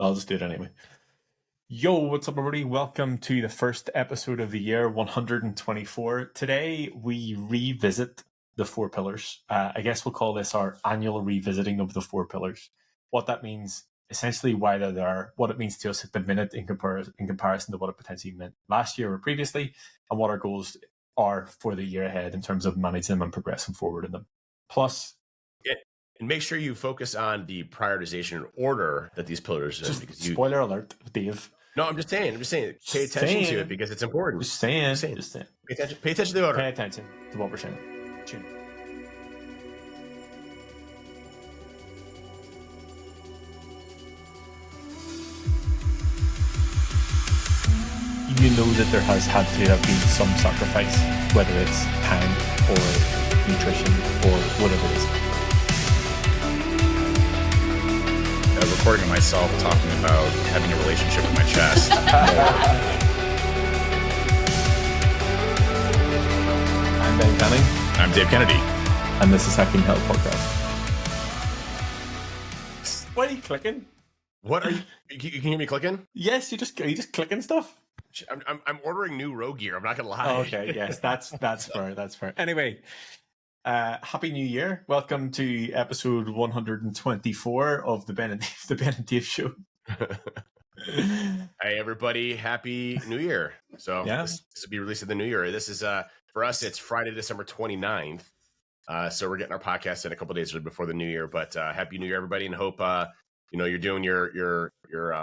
I'll just do it anyway. Yo, what's up, everybody? Welcome to the first episode of the year, 124. Today, we revisit the four pillars. I guess we'll call this our annual revisiting of the four pillars. What that means, essentially why they're there, what it means to us at the minute in comparison to what it potentially meant last year or previously, and what our goals are for the year ahead in terms of managing them and progressing forward in them. Plus, and make sure you focus on the prioritization and order that these pillars are. Spoiler alert, Dave. No, I'm just saying. Pay attention to it because it's important. Just saying. Pay attention to the order. Pay attention to what we're saying. Tune. You know that there has had to have been some sacrifice, whether it's time or nutrition or whatever it is. Recording of myself talking about having a relationship with my chest. I'm Ben Canning. I'm Dave Kennedy. And this is Hacking Health Podcast. What are you clicking? What are you? You can hear me clicking? Yes, are you just clicking stuff? I'm ordering new road gear. I'm not gonna lie. Oh, okay, yes, that's fair. That's fair. Anyway. Happy New Year. Welcome to episode 124 of the Ben and Dave Show. Hey, everybody. Happy New Year. So yeah. This will be released in the New Year. This is, for us, it's Friday, December 29th. So we're getting our podcast in a couple of days before the New Year. But Happy New Year, everybody. And hope, you're doing your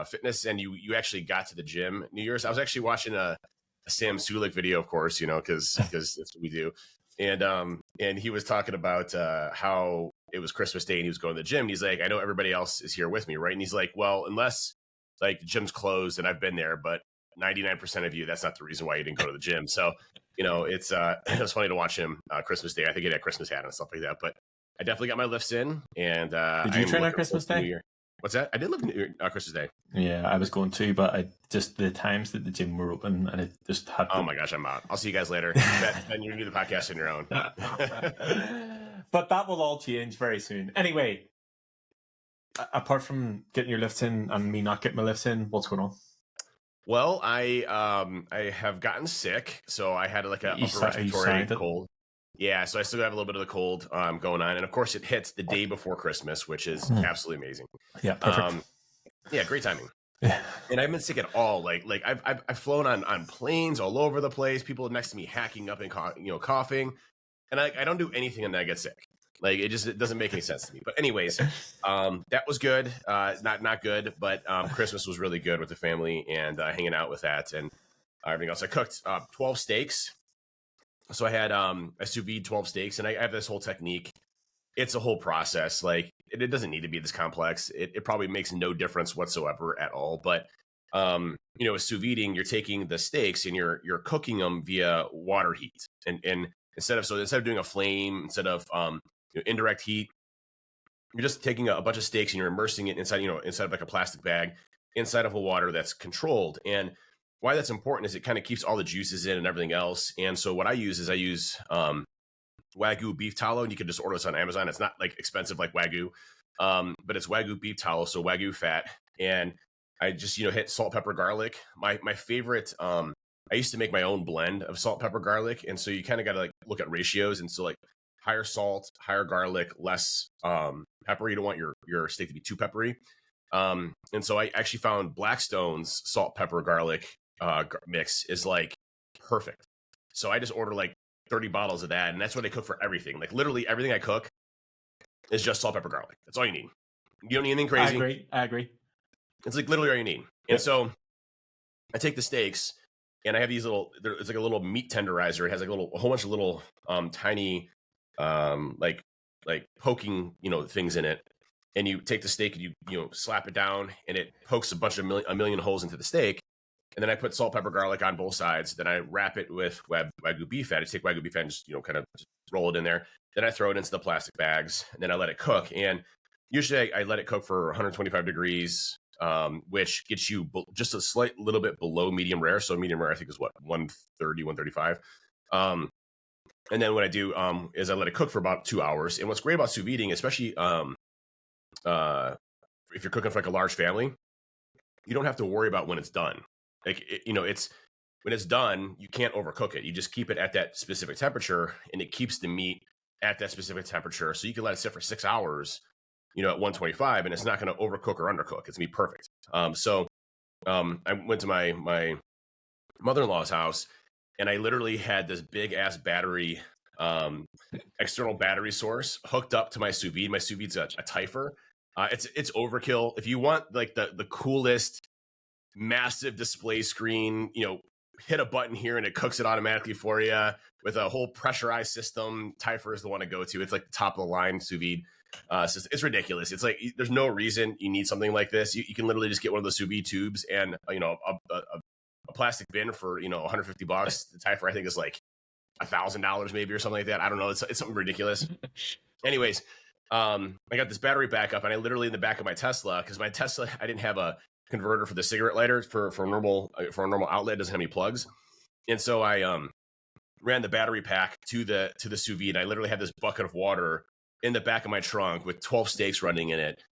fitness and you actually got to the gym New Year's. I was actually watching a Sam Sulik video, of course, because that's what we do. And he was talking about how it was Christmas Day and he was going to the gym. And he's like, I know everybody else is here with me, right? And he's like, well, unless like the gym's closed and I've been there, but 99% of you, that's not the reason why you didn't go to the gym. So, it's it was funny to watch him Christmas Day. I think he had a Christmas hat and stuff like that. But I definitely got my lifts in. And did you train on Christmas Day? What's that? I did live Christmas Day. Yeah, I was going to, but I just the times that the gym were open and it just had to... Oh my gosh, I'm out. I'll see you guys later. Then you can do the podcast on your own. But that will all change very soon. Anyway, apart from getting your lifts in and me not getting my lifts in, what's going on? Well, I have gotten sick, so I had like a upper respiratory cold. Yeah, so I still have a little bit of the cold going on. And of course, it hits the day before Christmas, which is absolutely amazing. Yeah, perfect. Yeah, great timing. Yeah. And I haven't been sick at all. Like I've flown on planes all over the place. People next to me hacking up and coughing. And I don't do anything and then I get sick. Like it doesn't make any sense to me. But anyways, that was good. Not good, but Christmas was really good with the family and hanging out with that and everything else. I cooked 12 steaks. So I had a sous vide 12 steaks, and I have this whole technique. It's a whole process. Like it doesn't need to be this complex. It probably makes no difference whatsoever at all. But with sous videing, you're taking the steaks and you're cooking them via water heat. And instead of doing a flame, instead of indirect heat, you're just taking a bunch of steaks and you're immersing it inside of like a plastic bag, inside of a water that's controlled. And why that's important is it kind of keeps all the juices in and everything else. And so what I use Wagyu beef tallow, and you can just order this on Amazon. It's not like expensive like Wagyu, but it's Wagyu beef tallow, so Wagyu fat. And I just hit salt, pepper, garlic. My favorite. I used to make my own blend of salt, pepper, garlic, and so you kind of got to like look at ratios. And so like higher salt, higher garlic, less pepper. You don't want your steak to be too peppery. And so I actually found Blackstone's salt, pepper, garlic mix is like perfect. So I just order like 30 bottles of that, and that's what I cook for everything. Like literally everything I cook is just salt, pepper, garlic. That's all you need. You don't need anything crazy. I agree. It's like literally all you need. And so I take the steaks and I have these it's like a little meat tenderizer. It has like a whole bunch of little tiny like poking things in it. And you take the steak and you slap it down and it pokes a million holes into the steak. And then I put salt, pepper, garlic on both sides. Then I wrap it with Wagyu beef fat. I take Wagyu beef fat and just, kind of just roll it in there. Then I throw it into the plastic bags and then I let it cook. And usually I let it cook for 125 degrees, which gets you just a slight little bit below medium rare. So medium rare, I think is 130, 135. And then what I do is I let it cook for about 2 hours. And what's great about sous videing, especially if you're cooking for like a large family, you don't have to worry about when it's done. Like, it's when it's done, you can't overcook it. You just keep it at that specific temperature, and it keeps the meat at that specific temperature. So you can let it sit for 6 hours, at 125, and it's not going to overcook or undercook. It's going to be perfect. I went to my mother-in-law's house, and I literally had this big ass battery, external battery source hooked up to my sous vide. My sous vide's a Typher. It's overkill. If you want like the coolest, massive display screen, hit a button here and it cooks it automatically for you with a whole pressurized system, Typher is the one to go to. It's like the top of the line sous vide. It's ridiculous. It's like there's no reason you need something like this. You can literally just get one of the sous vide tubes and a plastic bin for $150. The Typher I think is like $1,000 maybe or something like that. I don't know. It's something ridiculous. Anyways, I got this battery backup, and I literally in the back of my Tesla, because my Tesla I didn't have a converter for the cigarette lighter for a normal outlet. It doesn't have any plugs, and so I ran the battery pack to the sous vide. I literally had this bucket of water in the back of my trunk with 12 steaks running in it,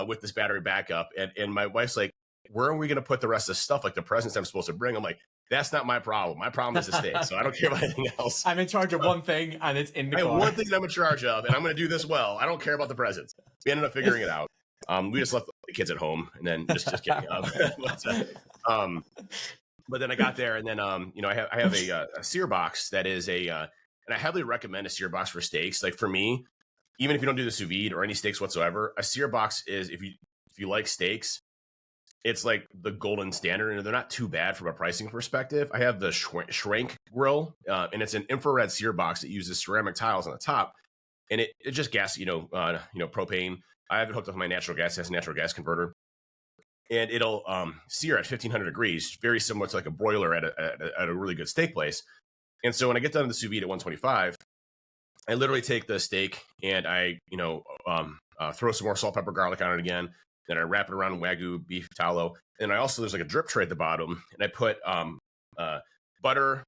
with this battery backup. And my wife's like, where are we going to put the rest of the stuff, like the presents I'm supposed to bring? I'm like, that's not my problem. My problem is the steak. So I don't care about anything else. I'm in charge of one thing, and it's in the car. I have one thing that I'm in charge of, and I'm going to do this well. I don't care about the presents. We ended up figuring it out. We just left the kids at home, and then just kidding. But then I got there, and then I have a sear box that is and I heavily recommend a sear box for steaks. Like for me, even if you don't do the sous vide or any steaks whatsoever, a sear box is if you like steaks, it's like the golden standard, and they're not too bad from a pricing perspective. I have the Schrank grill, and it's an infrared sear box that uses ceramic tiles on the top, and it just gas, propane. I have it hooked up to my natural gas. It has a natural gas converter, and it'll sear at 1500 degrees, very similar to like a broiler at a really good steak place. And so when I get done with the sous vide at 125, I literally take the steak and I, throw some more salt, pepper, garlic on it again. Then I wrap it around Wagyu beef tallow. And there's like a drip tray at the bottom, and I put butter,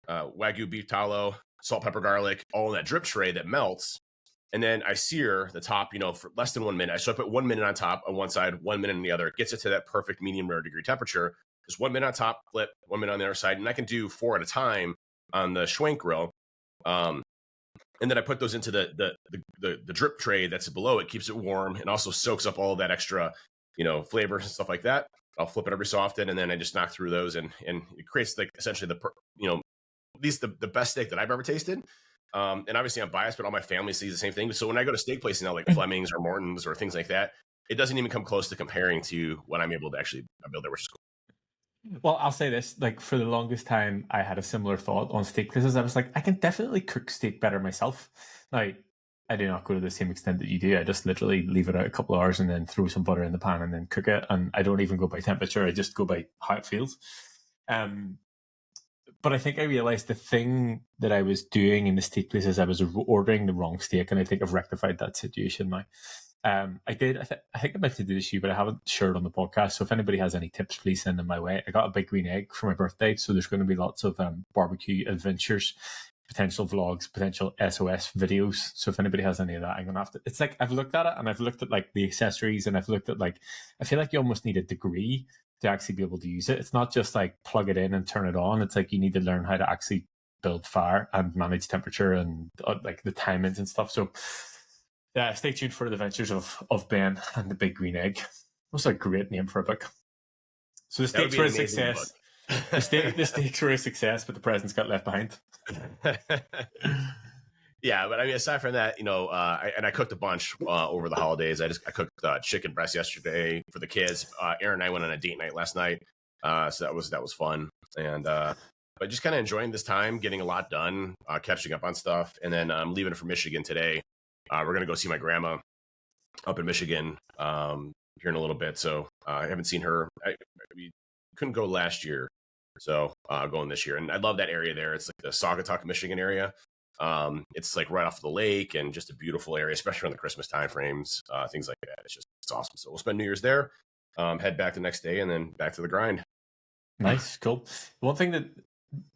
Wagyu beef tallow, salt, pepper, garlic, all in that drip tray that melts. And then I sear the top, for less than 1 minute. So I put 1 minute on top on one side, 1 minute on the other. It gets it to that perfect medium rare degree temperature. Just 1 minute on top, flip, 1 minute on the other side. And I can do 4 at a time on the Schwank grill. And then I put those into the drip tray that's below it, keeps it warm, and also soaks up all of that extra, flavors and stuff like that. I'll flip it every so often, and then I just knock through those, and it creates like essentially at least the best steak that I've ever tasted. And obviously I'm biased, but all my family sees the same thing. So when I go to steak places now, like Fleming's or Morton's or things like that, it doesn't even come close to comparing to what I'm able to actually build there, which is cool. Well, I'll say this, like for the longest time, I had a similar thought on steak places. I was like, I can definitely cook steak better myself. Now, I do not go to the same extent that you do. I just literally leave it out a couple of hours and then throw some butter in the pan and then cook it. And I don't even go by temperature. I just go by how it feels. But I think I realized the thing that I was doing in the steak places, I was ordering the wrong steak, and I think I've rectified that situation now. I think I meant to do this to you, but I haven't shared on the podcast. So if anybody has any tips, please send them my way. I got a big green egg for my birthday, so there's going to be lots of barbecue adventures, potential vlogs, potential SOS videos. So if anybody has any of that, I'm going to have to. It's like I've looked at it, and I've looked at like the accessories, and I've looked at like I feel like you almost need a degree to actually be able to use it. It's not just like plug it in and turn it on. It's like you need to learn how to actually build fire and manage temperature and like the timings and stuff. So. Yeah, stay tuned for the adventures of Ben and the Big Green Egg. That's a great name for a book. So the steaks were a success. The steaks were a success, but the presents got left behind. Yeah, but I mean, aside from that, I cooked a bunch over the holidays. I cooked chicken breast yesterday for the kids. Aaron and I went on a date night last night, so that was fun. And but just kind of enjoying this time, getting a lot done, catching up on stuff, and then I'm leaving for Michigan today. We're going to go see my grandma up in Michigan here in a little bit. So I haven't seen her. We couldn't go last year. So going this year. And I love that area there. It's like the Saugatuck, Michigan area. It's like right off the lake and just a beautiful area, especially around the Christmas time frames, things like that. It's awesome. So we'll spend New Year's there, head back the next day, and then back to the grind. Nice. Cool. One thing that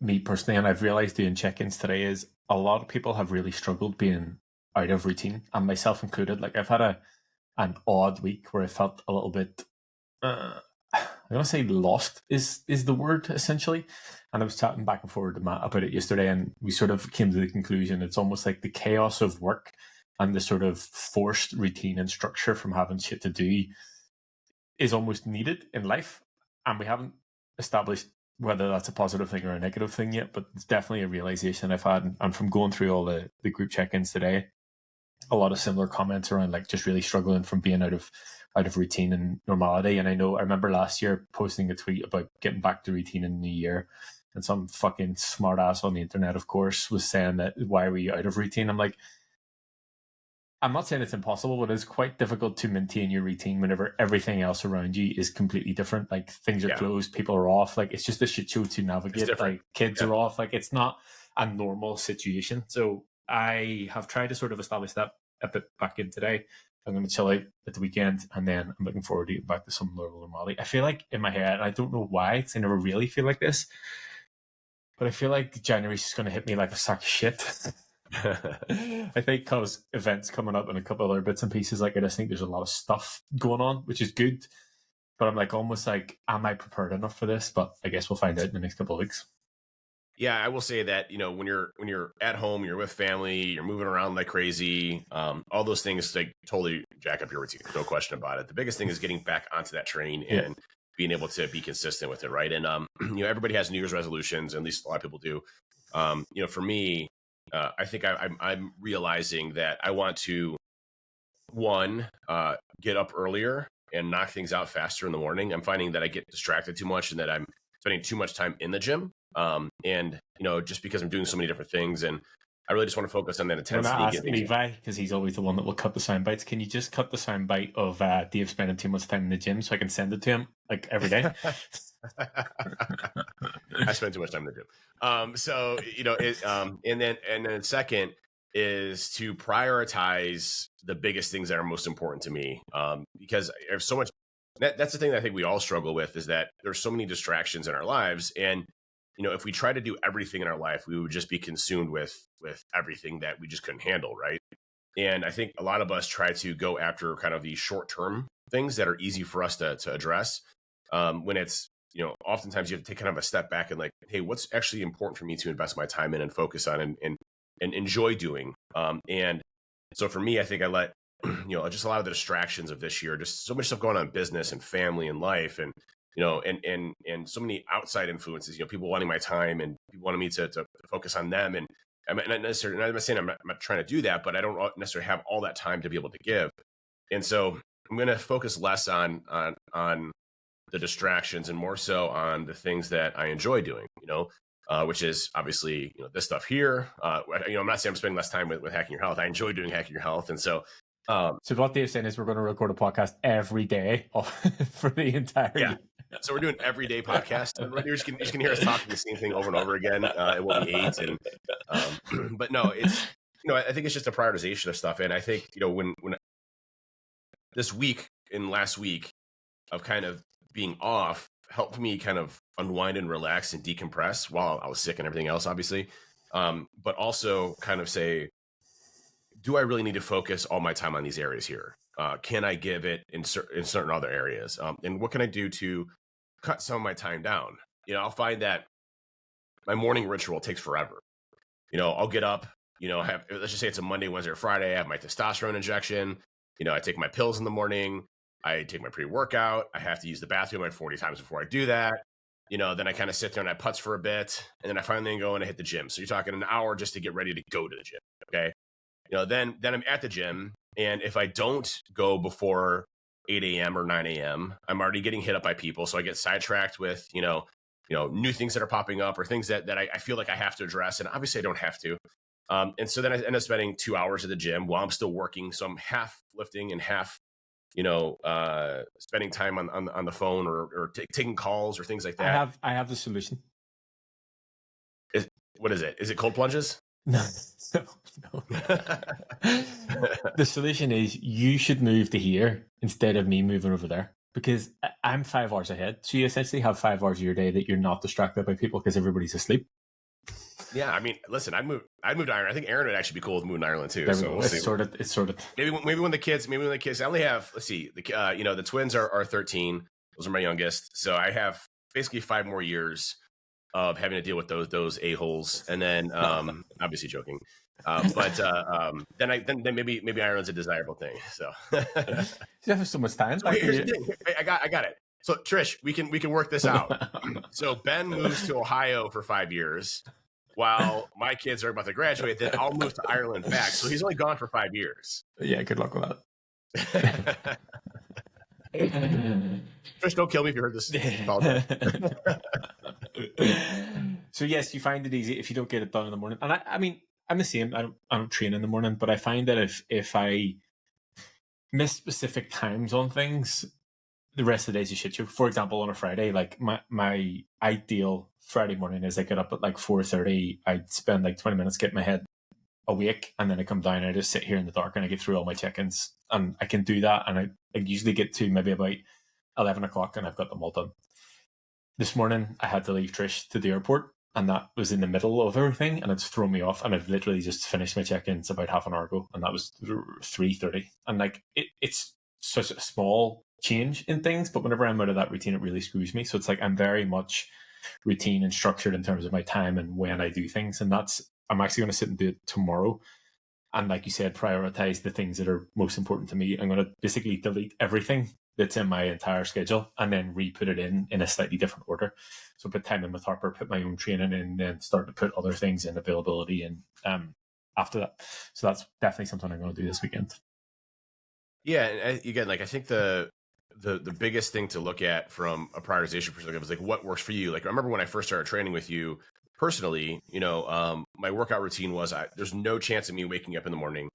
me personally, and I've realized doing check-ins today, is a lot of people have really struggled being out of routine, and myself included. Like I've had an odd week where I felt a little bit I'm gonna say lost is the word essentially. And I was chatting back and forward to Matt about it yesterday, and we sort of came to the conclusion it's almost like the chaos of work and the sort of forced routine and structure from having shit to do is almost needed in life. And we haven't established whether that's a positive thing or a negative thing yet, but it's definitely a realization I've had. And from going through all the group check-ins today, a lot of similar comments around like just really struggling from being out of routine and normality. And I remember last year posting a tweet about getting back to routine in the new year, and some fucking smart ass on the internet, of course, was saying that why were you out of routine? I'm like, I'm not saying it's impossible, but it's quite difficult to maintain your routine whenever everything else around you is completely different. Like things are closed, people are off. Like it's just a shit show to navigate. Like kids are off. Like it's not a normal situation. So I have tried to sort of establish that a bit back in today. I'm going to chill out at the weekend, and then I'm looking forward to getting back to some normality. I feel like in my head, I don't know why, because I never really feel like this, but I feel like January's just going to hit me like a sack of shit. I think because events coming up and a couple other bits and pieces, like I just think there's a lot of stuff going on, which is good. But I'm like almost like, am I prepared enough for this? But I guess we'll find out in the next couple of weeks. Yeah, I will say that, when you're at home, you're with family, you're moving around like crazy, all those things like totally jack up your routine. No question about it. The biggest thing is getting back onto that train and being able to be consistent with it, right? And everybody has New Year's resolutions, at least a lot of people do. For me, I think I'm realizing that I want to get up earlier and knock things out faster in the morning. I'm finding that I get distracted too much and that I'm spending too much time in the gym. And just because I'm doing so many different things, and I really just want to focus on that intensity. I'm not asking Levi because he's always the one that will cut the sound bites. Can you just cut the sound bite of Dave spending too much time in the gym so I can send it to him like every day? I spend too much time in the gym. And then second is to prioritize the biggest things that are most important to me. Because there's so much. That's the thing that I think we all struggle with, is that there's so many distractions in our lives, and if we try to do everything in our life, we would just be consumed with everything that we just couldn't handle, right? And I think a lot of us try to go after kind of these short-term things that are easy for us to address. When it's, oftentimes you have to take kind of a step back and like, hey, what's actually important for me to invest my time in and focus on and enjoy doing? And so for me, I think I let, just a lot of the distractions of this year, just so much stuff going on in business and family and life, and and so many outside influences, people wanting my time and people wanting me to focus on them. And I'm not saying I'm not trying to do that, but I don't necessarily have all that time to be able to give. And so I'm going to focus less on the distractions and more so on the things that I enjoy doing, which is obviously, this stuff here. I'm not saying I'm spending less time with Hacking Your Health. I enjoy doing Hacking Your Health. And so, so what Dave's saying is we're going to record a podcast every day for the entire year. So we're doing everyday podcast. You're just going to hear us talking the same thing over and over again. It will be 8. And but no, it's I think it's just a prioritization of stuff. And I think when this week and last week of kind of being off helped me kind of unwind and relax and decompress while I was sick and everything else, obviously. But also kind of say, do I really need to focus all my time on these areas here? Can I give it in certain other areas? And what can I do to cut some of my time down? I'll find that my morning ritual takes forever. I'll get up, let's just say it's a Monday, Wednesday, or Friday. I have my testosterone injection. I take my pills in the morning. I take my pre-workout. I have to use the bathroom like 40 times before I do that. Then I kind of sit there and I putz for a bit. And then I finally go and I hit the gym. So you're talking an hour just to get ready to go to the gym. Okay. Then I'm at the gym. And if I don't go before 8 a.m. or 9 a.m., I'm already getting hit up by people. So I get sidetracked with, new things that are popping up or things that I feel like I have to address. And obviously I don't have to. And so then I end up spending 2 hours at the gym while I'm still working. So I'm half lifting and half, spending time on the phone or taking calls or things like that. I have the solution. What is it? Is it cold plunges? No. The solution is you should move to here instead of me moving over there, because I'm 5 hours ahead. So you essentially have 5 hours of your day that you're not distracted by people because everybody's asleep. Yeah, I mean, listen, I'd move to Ireland. I think Aaron would actually be cool with moving to Ireland too. So we'll see. It's sort of maybe when the kids. I only have, let's see, the twins are 13. Those are my youngest. So I have basically 5 more years of having to deal with those a-holes. And then obviously joking. Then maybe Ireland's a desirable thing. So You have so much time. so here's the thing. I got it. So Trish, we can work this out. So Ben moves to Ohio for 5 years while my kids are about to graduate. Then I'll move to Ireland back. So he's only gone for 5 years. Yeah, good luck with that. Trish, don't kill me if you heard this. So yes, you find it easy if you don't get it done in the morning. And I mean, I'm the same. I don't train in the morning, but I find that if I miss specific times on things, the rest of the days you shit show. For example, on a Friday, like my ideal Friday morning is I get up at like 4:30. I spend like 20 minutes getting my head awake, and then I come down and I just sit here in the dark and I get through all my check-ins, and I can do that. And I usually get to maybe about 11 o'clock and I've got them all done. This morning I had to leave Trish to the airport, and that was in the middle of everything, and it's thrown me off. And I've literally just finished my check-ins about half an hour ago, and that was 3:30. And like it's such a small change in things, but whenever I'm out of that routine, it really screws me. So it's like I'm very much routine and structured in terms of my time and when I do things, and I'm actually going to sit and do it tomorrow. And like you said, prioritize the things that are most important to me. I'm going to basically delete everything that's in my entire schedule and then re-put it in a slightly different order. So put time in with Harper, put my own training in, then start to put other things in availability and after that. So that's definitely something I'm going to do this weekend. Yeah, and again, like I think the biggest thing to look at from a prioritization perspective is like what works for you. Like I remember when I first started training with you personally, my workout routine was there's no chance of me waking up in the morning.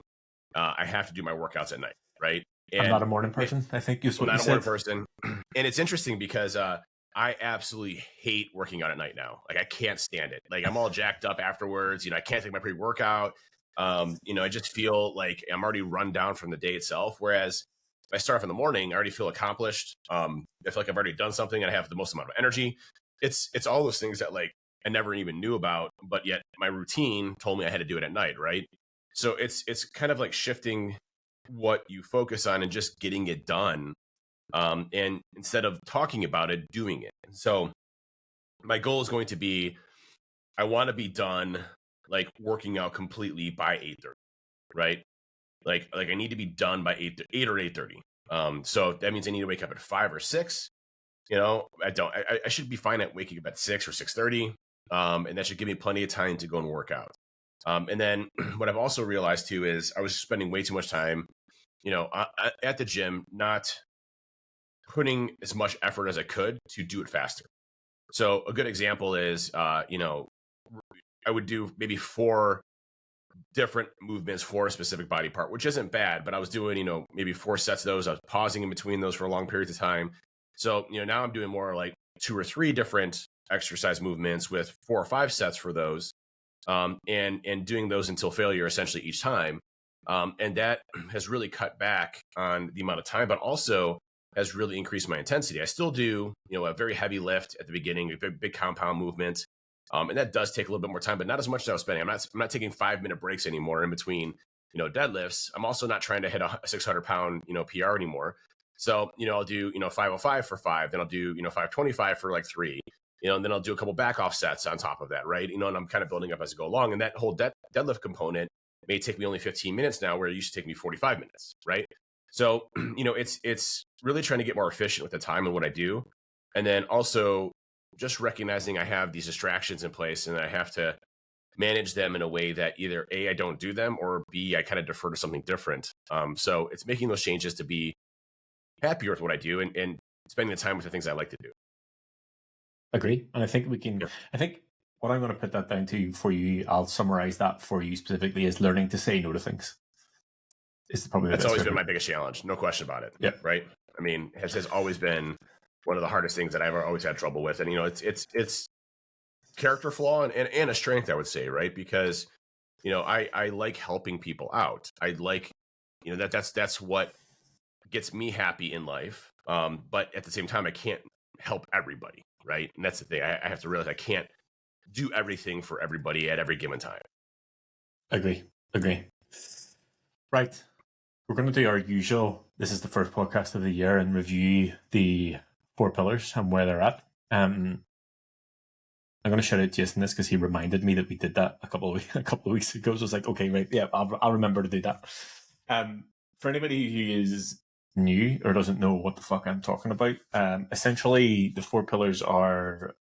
I have to do my workouts at night, right? And I'm not a morning person. I think you're not a morning person. And it's interesting because I absolutely hate working out at night now. Like I can't stand it. Like I'm all jacked up afterwards. I can't take my pre-workout. I just feel like I'm already run down from the day itself. Whereas if I start off in the morning, I already feel accomplished. I feel like I've already done something and I have the most amount of energy. It's all those things that like I never even knew about, but yet my routine told me I had to do it at night, right? So it's kind of like shifting what you focus on and just getting it done. And instead of talking about it, doing it. And so my goal is going to be, I want to be done like working out completely by 8:30, right? Like I need to be done by 8 or 8:30. So that means I need to wake up at 5 or 6. I should be fine at waking up at 6 or 6:30. And that should give me plenty of time to go and work out. And then what I've also realized too is I was spending way too much time, at the gym, not putting as much effort as I could to do it faster. So a good example is, I would do maybe 4 different movements for a specific body part, which isn't bad, but I was doing, maybe 4 sets of those. I was pausing in between those for long periods of time. So, now I'm doing more like 2 or 3 different exercise movements with 4 or 5 sets for those, and doing those until failure essentially each time. And that has really cut back on the amount of time, but also has really increased my intensity. I still do, a very heavy lift at the beginning, a big compound movement. And that does take a little bit more time, but not as much as I was spending. I'm not taking 5-minute breaks anymore in between, deadlifts. I'm also not trying to hit a 600-pound, PR anymore. So, I'll do, 505 for 5, then I'll do, 525 for like 3, and then I'll do a couple back off sets on top of that, right? And I'm kind of building up as I go along. And that whole deadlift component may take me only 15 minutes now, where it used to take me 45 minutes, right? So, it's really trying to get more efficient with the time and what I do. And then also just recognizing I have these distractions in place and I have to manage them in a way that either A, I don't do them, or B, I kind of defer to something different. So it's making those changes to be happier with what I do and spending the time with the things I like to do. Agree. And I think we can, I think what I'm going to put that down to for you, I'll summarize that for you specifically, is learning to say no to things. That's always been my biggest challenge. No question about it. Yeah. Right. I mean, it has always been one of the hardest things that I've always had trouble with. And, it's character flaw and a strength, I would say, right? Because, I like helping people out. I like, that's what gets me happy in life. But at the same time, I can't help everybody, right? And that's the thing. I have to realize I can't do everything for everybody at every given time. Agree. Right. We're going to do our usual, this is the first podcast of the year, and review the four pillars and where they're at. I'm going to shout out Jason this because he reminded me that we did that a couple of weeks ago. So I was like, okay, right, yeah, I'll remember to do that. For anybody who is new or doesn't know what the fuck I'm talking about, essentially the four pillars are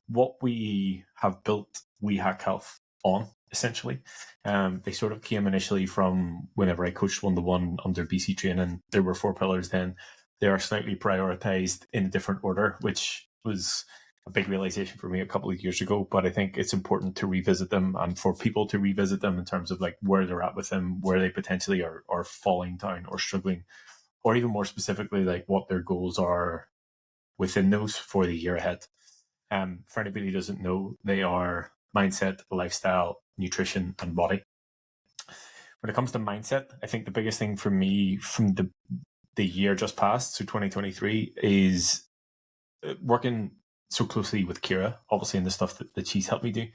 what we have built We Hack Health on, essentially. They sort of came initially from whenever I coached one-to-one under BC training. There were four pillars then. They are slightly prioritized in a different order, which was a big realization for me a couple of years ago. But I think it's important to revisit them and for people to revisit them in terms of like where they're at with them, where they potentially are falling down or struggling, or even more specifically, like what their goals are within those for the year ahead. For anybody who doesn't know, they are mindset, lifestyle, nutrition, and body. When it comes to mindset, I think the biggest thing for me from the year just past, so 2023, is working so closely with Kira, obviously in the stuff that she's helped me do.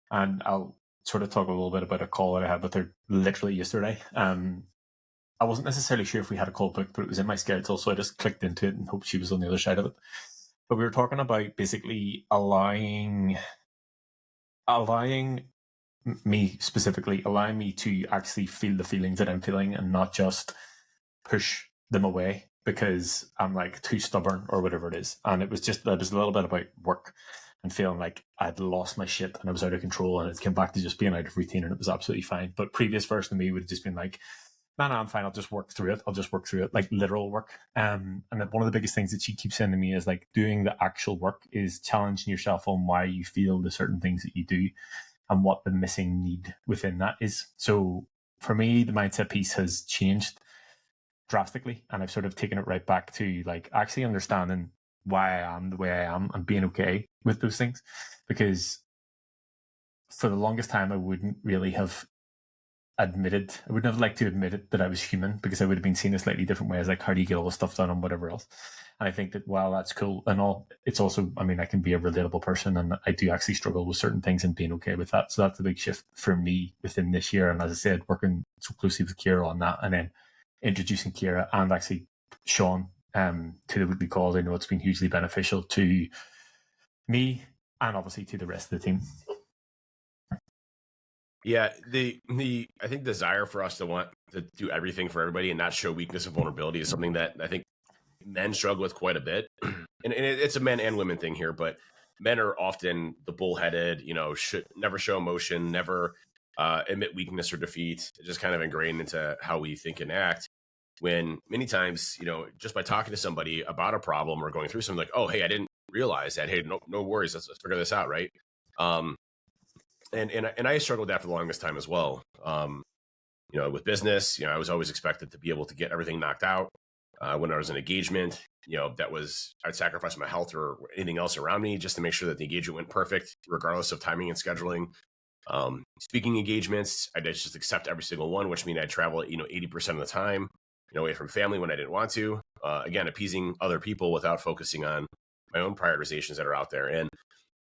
And I'll sort of talk a little bit about a call that I had with her literally yesterday. I wasn't necessarily sure if we had a call booked, but it was in my schedule, so I just clicked into it and hoped she was on the other side of it. But we were talking about basically allowing me to actually feel the feelings that I'm feeling and not just push them away because I'm like too stubborn or whatever it is. And it was a little bit about work and feeling like I'd lost my shit and I was out of control, and it came back to just being out of routine, and it was absolutely fine. But previous version of me would have just been like, no, I'm fine. I'll just work through it, like literal work. And one of the biggest things that she keeps saying to me is like doing the actual work is challenging yourself on why you feel the certain things that you do and what the missing need within that is. So for me, the mindset piece has changed drastically, and I've sort of taken it right back to like actually understanding why I am the way I am and being okay with those things. Because for the longest time, I wouldn't have liked to admit it that I was human, because I would have been seen a slightly different way as like, how do you get all this stuff done and whatever else. And I think that while that's cool and all, it's also, I mean, I can be a relatable person, and I do actually struggle with certain things and being okay with that. So that's a big shift for me within this year. And as I said, working so closely with Kira on that, and then introducing Kira and actually Sean to the weekly calls, I know it's been hugely beneficial to me and obviously to the rest of the team. Yeah, the I think desire for us to want to do everything for everybody and not show weakness and vulnerability is something that I think men struggle with quite a bit. And it's a men and women thing here, but men are often the bullheaded, should never show emotion, never admit weakness or defeat. It's just kind of ingrained into how we think and act. When many times, just by talking to somebody about a problem or going through something, like, oh, hey, I didn't realize that. Hey, no worries. Let's figure this out, right? And I struggled with that for the longest time as well. With business, I was always expected to be able to get everything knocked out. When I was in engagement, I'd sacrifice my health or anything else around me just to make sure that the engagement went perfect, regardless of timing and scheduling. Speaking engagements, I'd just accept every single one, which means I'd travel, 80% of the time, away from family when I didn't want to. Again, appeasing other people without focusing on my own prioritizations that are out there. And,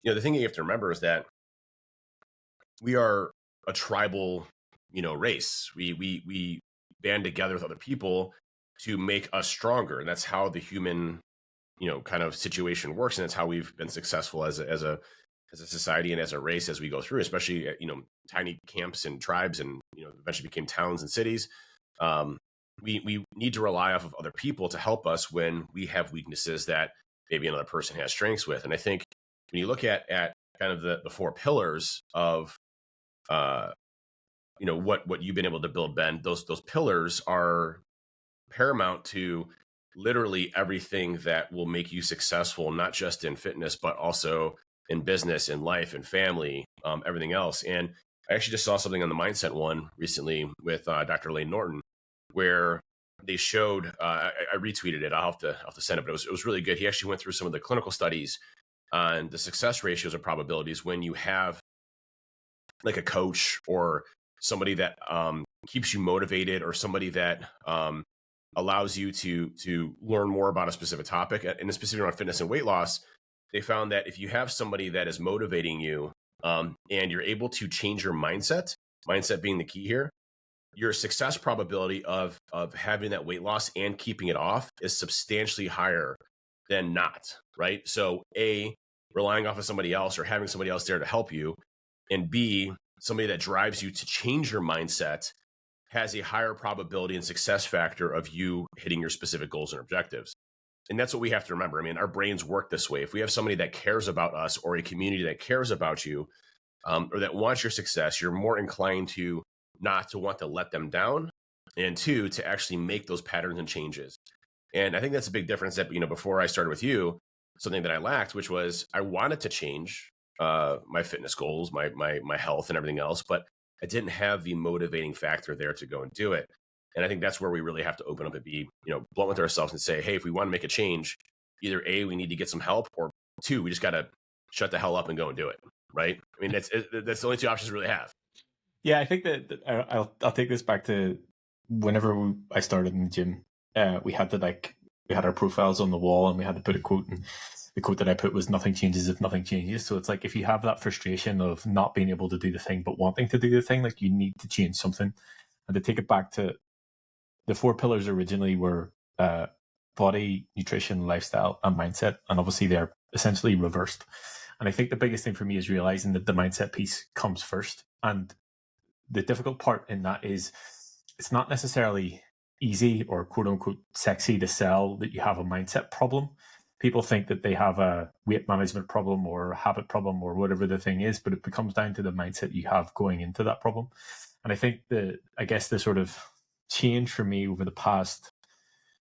the thing that you have to remember is that we are a tribal, race. We band together with other people to make us stronger. And that's how the human, kind of situation works. And that's how we've been successful as a society and as a race as we go through, especially, tiny camps and tribes and, eventually became towns and cities. We need to rely off of other people to help us when we have weaknesses that maybe another person has strengths with. And I think when you look at kind of the four pillars of, what you've been able to build, Ben, those pillars are paramount to literally everything that will make you successful, not just in fitness, but also in business, in life, and family, everything else. And I actually just saw something on the mindset one recently with Dr. Lane Norton, where they showed, I retweeted it. I'll have to send it, but it was really good. He actually went through some of the clinical studies on the success ratios or probabilities when you have like a coach or somebody that keeps you motivated, or somebody that allows you to learn more about a specific topic, and specifically around fitness and weight loss. They found that if you have somebody that is motivating you and you're able to change your mindset being the key here, your success probability of having that weight loss and keeping it off is substantially higher than not, right? So A, relying off of somebody else or having somebody else there to help you, and B, somebody that drives you to change your mindset has a higher probability and success factor of you hitting your specific goals and objectives. And that's what we have to remember. I mean, our brains work this way. If we have somebody that cares about us or a community that cares about you, or that wants your success, you're more inclined to not to want to let them down, and two, to actually make those patterns and changes. And I think that's a big difference that, before I started with you, something that I lacked, which was I wanted to change my fitness goals, my health and everything else, but I didn't have the motivating factor there to go and do it. And I think that's where we really have to open up and be, blunt with ourselves and say, hey, if we want to make a change, either A, we need to get some help, or two, we just got to shut the hell up and go and do it. Right. I mean, that's the only two options we really have. Yeah, I think that I'll take this back to whenever I started in the gym. We had our profiles on the wall, and we had to put a quote, and the quote that I put was "Nothing changes if nothing changes." So it's like, if you have that frustration of not being able to do the thing but wanting to do the thing, like, you need to change something. And to take it back to the 4 pillars, originally were body, nutrition, lifestyle, and mindset, and obviously they're essentially reversed. And I think the biggest thing for me is realizing that the mindset piece comes first. And the difficult part in that is it's not necessarily easy or quote unquote sexy to sell that you have a mindset problem. People think that they have a weight management problem or a habit problem or whatever the thing is, but it becomes down to the mindset you have going into that problem. And I think the sort of change for me over the past,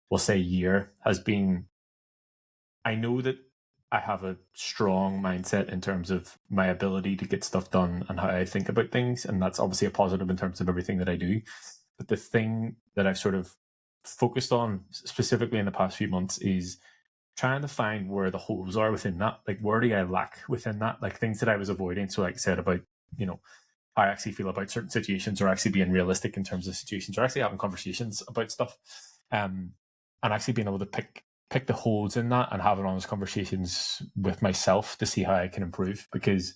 we'll say, year has been, I know that I have a strong mindset in terms of my ability to get stuff done and how I think about things. And that's obviously a positive in terms of everything that I do. But the thing that I've sort of focused on specifically in the past few months is trying to find where the holes are within that. Like, where do I lack within that? Like, things that I was avoiding. So, like I said, about, how I actually feel about certain situations, or actually being realistic in terms of situations, or actually having conversations about stuff. And actually being able to pick the holes in that and having honest conversations with myself to see how I can improve. Because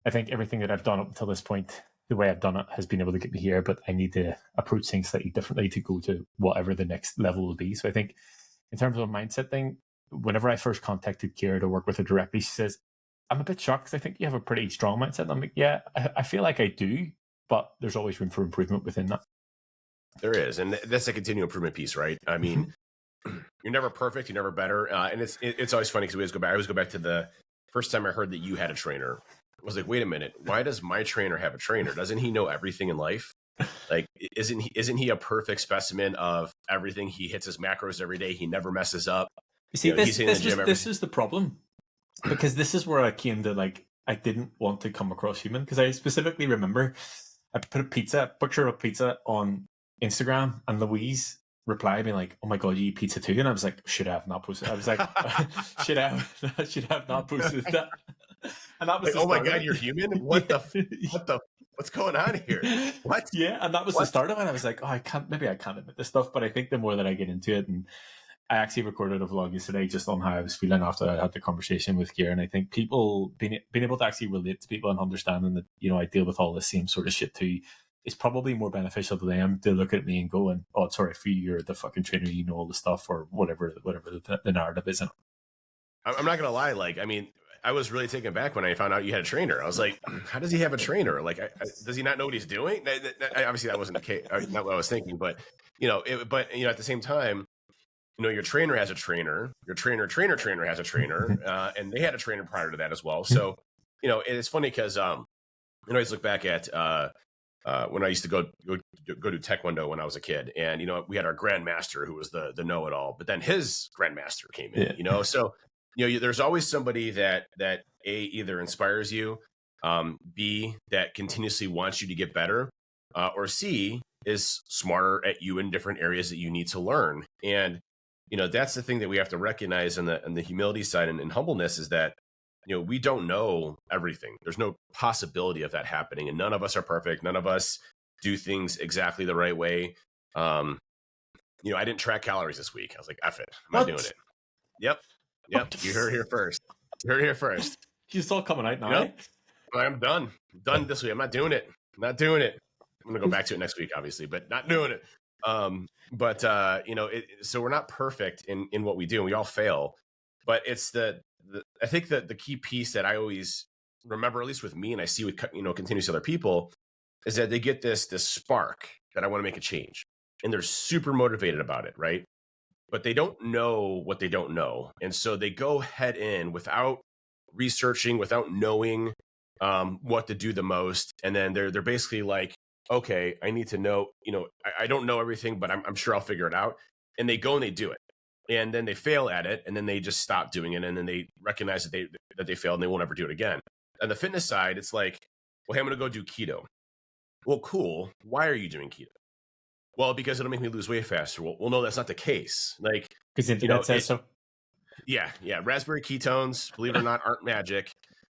I think everything that I've done up until this point, the way I've done it, has been able to get me here, but I need to approach things slightly differently to go to whatever the next level will be. So I think in terms of a mindset thing, whenever I first contacted Kira to work with her directly, she says, I'm a bit shocked because I think you have a pretty strong mindset. And I'm like, yeah, I feel like I do, but there's always room for improvement within that. There is. And that's a continual improvement piece, right? I mean, you're never perfect, you're never better. And it's always funny because I always go back to the first time I heard that you had a trainer. I was like, wait a minute, why does my trainer have a trainer? Doesn't he know everything in life? Like, isn't he a perfect specimen of everything? He hits his macros every day. He never messes up. You see, this is the problem, because this is where I came to, like, I didn't want to come across human, because I specifically remember I put a picture of a pizza on Instagram, and Louise replied being like, oh my god, you eat pizza too? And I was like, should I have not posted? I was like, should I have not posted that? And that was like, oh my god, you're human? What the what's going on here? What? Yeah, and that was the start of it. I was like, oh, I can't admit this stuff, but I think the more that I get into it, and I actually recorded a vlog yesterday just on how I was feeling after I had the conversation with Kieran. I think people being able to actually relate to people and understanding that, I deal with all the same sort of shit too, is probably more beneficial to them to look at me and go, and, oh, sorry, for you, you're the fucking trainer, you know all the stuff, or whatever the narrative is. I'm not gonna lie, like, I mean, I was really taken back when I found out you had a trainer. I was like, how does he have a trainer? Like, does he not know what he's doing? Obviously, that wasn't the case, not what I was thinking, but, at the same time, your trainer has a trainer, your trainer has a trainer, and they had a trainer prior to that as well. So, it's funny because, I always look back at when I used to go do Taekwondo when I was a kid, and, we had our grandmaster who was the know-it-all, but then his grandmaster came in, so, there's always somebody that A, either inspires you, B, that continuously wants you to get better, or C, is smarter at you in different areas that you need to learn. And, that's the thing that we have to recognize on the humility side and humbleness, is that, we don't know everything. There's no possibility of that happening. And none of us are perfect. None of us do things exactly the right way. I didn't track calories this week. I was like, F it. I'm not doing it. Yep. You heard it here first. You saw it coming out now. Yep. I'm done. I'm done this week. I'm not doing it. I'm going to go back to it next week, obviously, but not doing it. But so we're not perfect in what we do, and we all fail. But it's I think that the key piece that I always remember, at least with me, and I see with continuous other people, is that they get this spark that I want to make a change, and they're super motivated about it, right? But they don't know what they don't know, and so they go head in without researching, without knowing what to do the most, and then they're basically like, okay, I need to know, I don't know everything, but I'm sure I'll figure it out. And they go and they do it, and then they fail at it, and then they just stop doing it, and then they recognize that they failed, and they won't ever do it again. On the fitness side, it's like, well, hey, I'm going to go do keto. Well, cool. Why are you doing keto? Well, because it'll make me lose weight faster. Well, no, that's not the case. Like, Because the internet says so. Yeah. Raspberry ketones, believe it or not, aren't magic.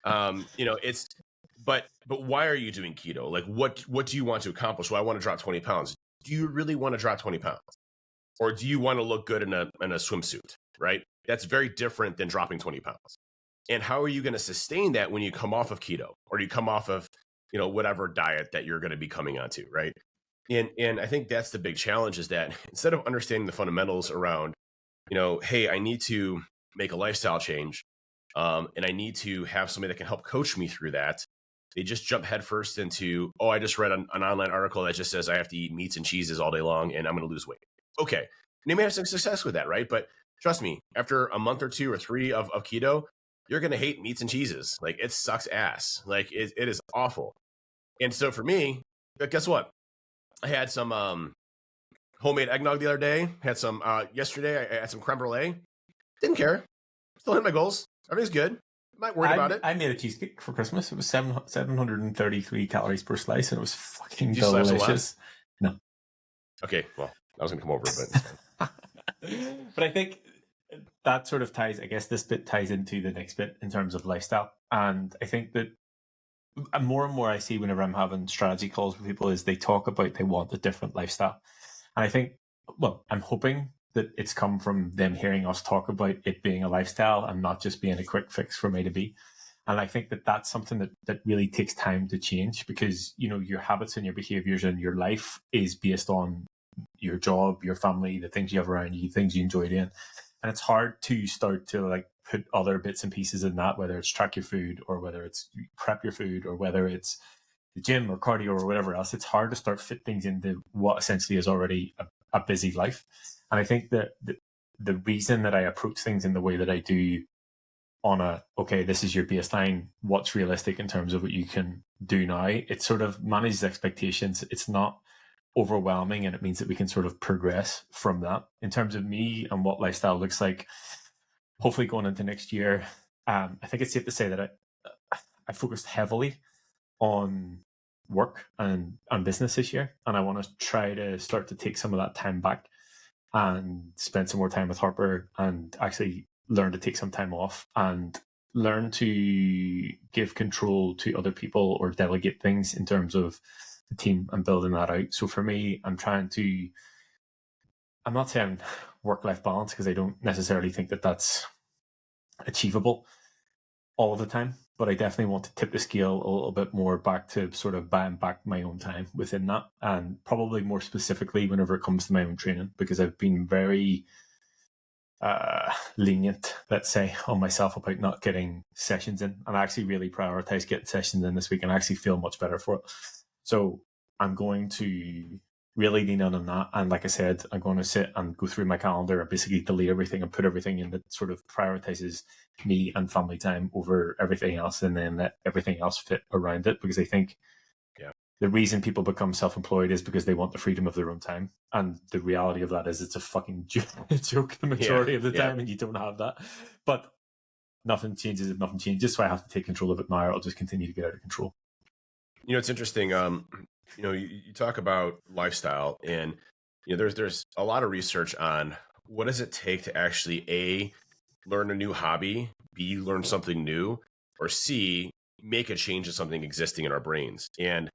It's but why are you doing keto? Like, what do you want to accomplish? Well, I want to drop 20 pounds. Do you really want to drop 20 pounds? Or do you want to look good in a swimsuit, right? That's very different than dropping 20 pounds. And how are you going to sustain that when you come off of keto, or you come off of, whatever diet that you're going to be coming onto, right? And I think that's the big challenge, is that instead of understanding the fundamentals around, hey, I need to make a lifestyle change, and I need to have somebody that can help coach me through that, they just jump headfirst into, oh, I just read an online article that just says I have to eat meats and cheeses all day long and I'm going to lose weight. Okay. And they may have some success with that, right? But trust me, after a month or 2 or 3 of keto, you're going to hate meats and cheeses. Like, it sucks ass. Like, it is awful. And so for me, guess what? I had some homemade eggnog the other day. Had some yesterday. I had some creme brulee. Didn't care. Still hit my goals. Everything's good. I'm not worried about it. I made a cheesecake for Christmas. It was 733 calories per slice, and it was fucking Did you slice a lot? delicious. No. Okay, well, I was going to come over, but it's fine. But I think that sort of ties, I guess this bit ties into the next bit in terms of lifestyle. And I think that more and more I see whenever I'm having strategy calls with people is they talk about they want a different lifestyle. And I think, well, I'm hoping that it's come from them hearing us talk about it being a lifestyle and not just being a quick fix from A to B. And I think that that's something that really takes time to change, because, your habits and your behaviors and your life is based on your job, your family, the things you have around you, things you enjoy doing. And it's hard to start to like put other bits and pieces in that, whether it's track your food or whether it's prep your food or whether it's the gym or cardio or whatever else. It's hard to start fit things into what essentially is already a busy life. And I think that the reason that I approach things in the way that I do on okay, this is your baseline, what's realistic in terms of what you can do now, it sort of manages expectations. It's not overwhelming, and it means that we can sort of progress from that. In terms of me and what lifestyle looks like, hopefully going into next year, I think it's safe to say that I focused heavily on work and business this year, and I want to try to start to take some of that time back and spend some more time with Harper, and actually learn to take some time off and learn to give control to other people or delegate things in terms of the team and building that out. So for me, I'm not saying work-life balance, because I don't necessarily think that that's achievable all the time, but I definitely want to tip the scale a little bit more back to sort of buying back my own time within that, and probably more specifically whenever it comes to my own training, because I've been very lenient, let's say, on myself about not getting sessions in, and I actually really prioritize getting sessions in this week, and I actually feel much better for it. So I'm going to really lean in on that. And like I said, I'm going to sit and go through my calendar and basically delete everything and put everything in that sort of prioritizes me and family time over everything else, and then let everything else fit around it. Because I think the reason people become self-employed is because they want the freedom of their own time. And the reality of that is it's a fucking joke the majority of the time, and you don't have that. But nothing changes if nothing changes. So I have to take control of it now, or I'll just continue to get out of control. It's interesting. You talk about lifestyle, and there's a lot of research on what does it take to actually A, learn a new hobby, B, learn something new, or C, make a change to something existing in our brains. And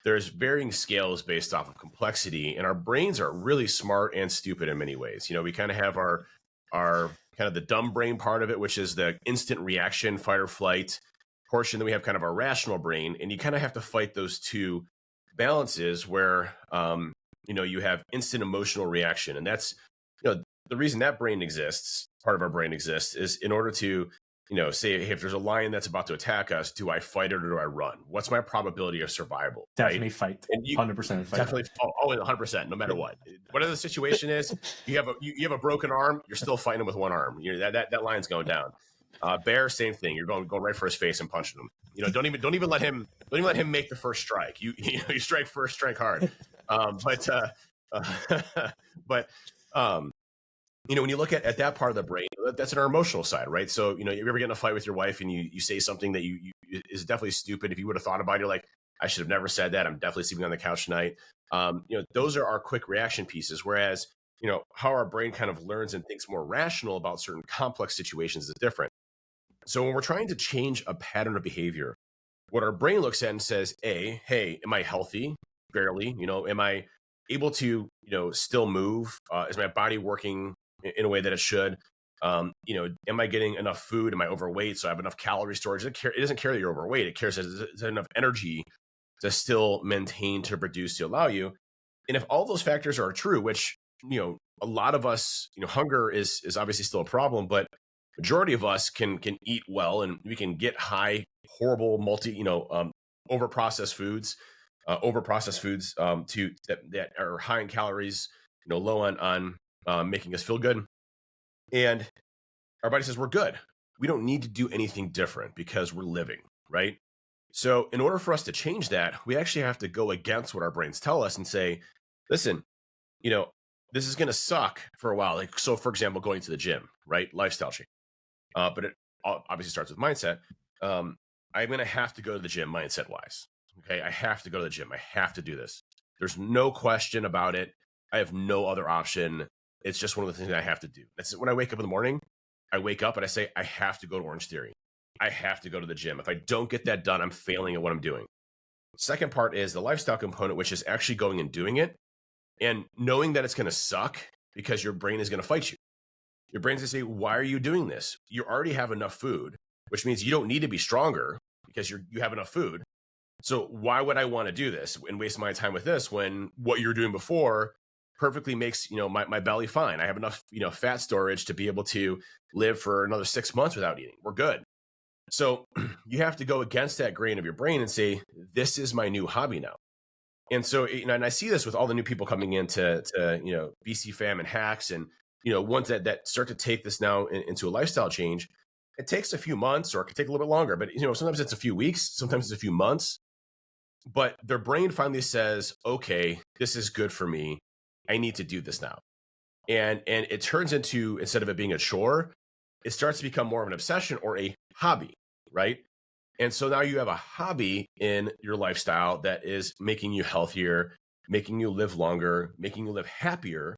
there's varying scales based off of complexity, and our brains are really smart and stupid in many ways. We kind of have our kind of the dumb brain part of it, which is the instant reaction, fight or flight portion. Then we have kind of our rational brain, and you kind of have to fight those two balances where you have instant emotional reaction. And that's, the reason that brain exists, part of our brain exists, is in order to, say, hey, if there's a lion that's about to attack us, do I fight it or do I run? What's my probability of survival? Definitely right? fight. And you 100% fight. definitely, 100%, no matter what. Whatever the situation is, you have a broken arm, you're still fighting him with one arm. That lion's going down. Bear, same thing. You're going right for his face and punching him. Don't even let him make the first strike. You strike first, strike hard. When you look at that part of the brain, that's in our emotional side, right? So, you ever get in a fight with your wife and you say something that you is definitely stupid. If you would have thought about it, you're like, I should have never said that. I'm definitely sleeping on the couch tonight. Those are our quick reaction pieces. Whereas, how our brain kind of learns and thinks more rational about certain complex situations is different. So when we're trying to change a pattern of behavior, what our brain looks at and says, hey, am I healthy? Barely. Am I able to, still move? Is my body working in a way that it should? Am I getting enough food? Am I overweight? So I have enough calorie storage. It doesn't care that you're overweight. It cares that there's enough energy to still maintain, to produce, to allow you. And if all those factors are true, which, a lot of us, hunger is obviously still a problem, but majority of us can eat well, and we can get high, horrible, over processed foods that are high in calories, low on making us feel good. And our body says we're good. We don't need to do anything different because we're living, right? So in order for us to change that, we actually have to go against what our brains tell us and say, listen, this is going to suck for a while. Like, so for example, going to the gym, right? Lifestyle change. But it obviously starts with mindset. I'm going to have to go to the gym mindset wise. Okay. I have to go to the gym. I have to do this. There's no question about it. I have no other option. It's just one of the things that I have to do. That's when I wake up in the morning, I wake up and I say, I have to go to Orange Theory. I have to go to the gym. If I don't get that done, I'm failing at what I'm doing. Second part is the lifestyle component, which is actually going and doing it and knowing that it's going to suck because your brain is going to fight you. Your brain's going to say, why are you doing this? You already have enough food, which means you don't need to be stronger because you have enough food. So why would I want to do this and waste my time with this when what you're doing before perfectly makes, my belly fine. I have enough, fat storage to be able to live for another 6 months without eating. We're good. So you have to go against that grain of your brain and say, this is my new hobby now. And so, and I see this with all the new people coming into BC Fam and hacks and, ones that start to take this now into a lifestyle change. It takes a few months, or it could take a little bit longer, but sometimes it's a few weeks, sometimes it's a few months, but their brain finally says, okay, this is good for me. I need to do this now. And it turns into, instead of it being a chore, it starts to become more of an obsession or a hobby, right? And so now you have a hobby in your lifestyle that is making you healthier, making you live longer, making you live happier.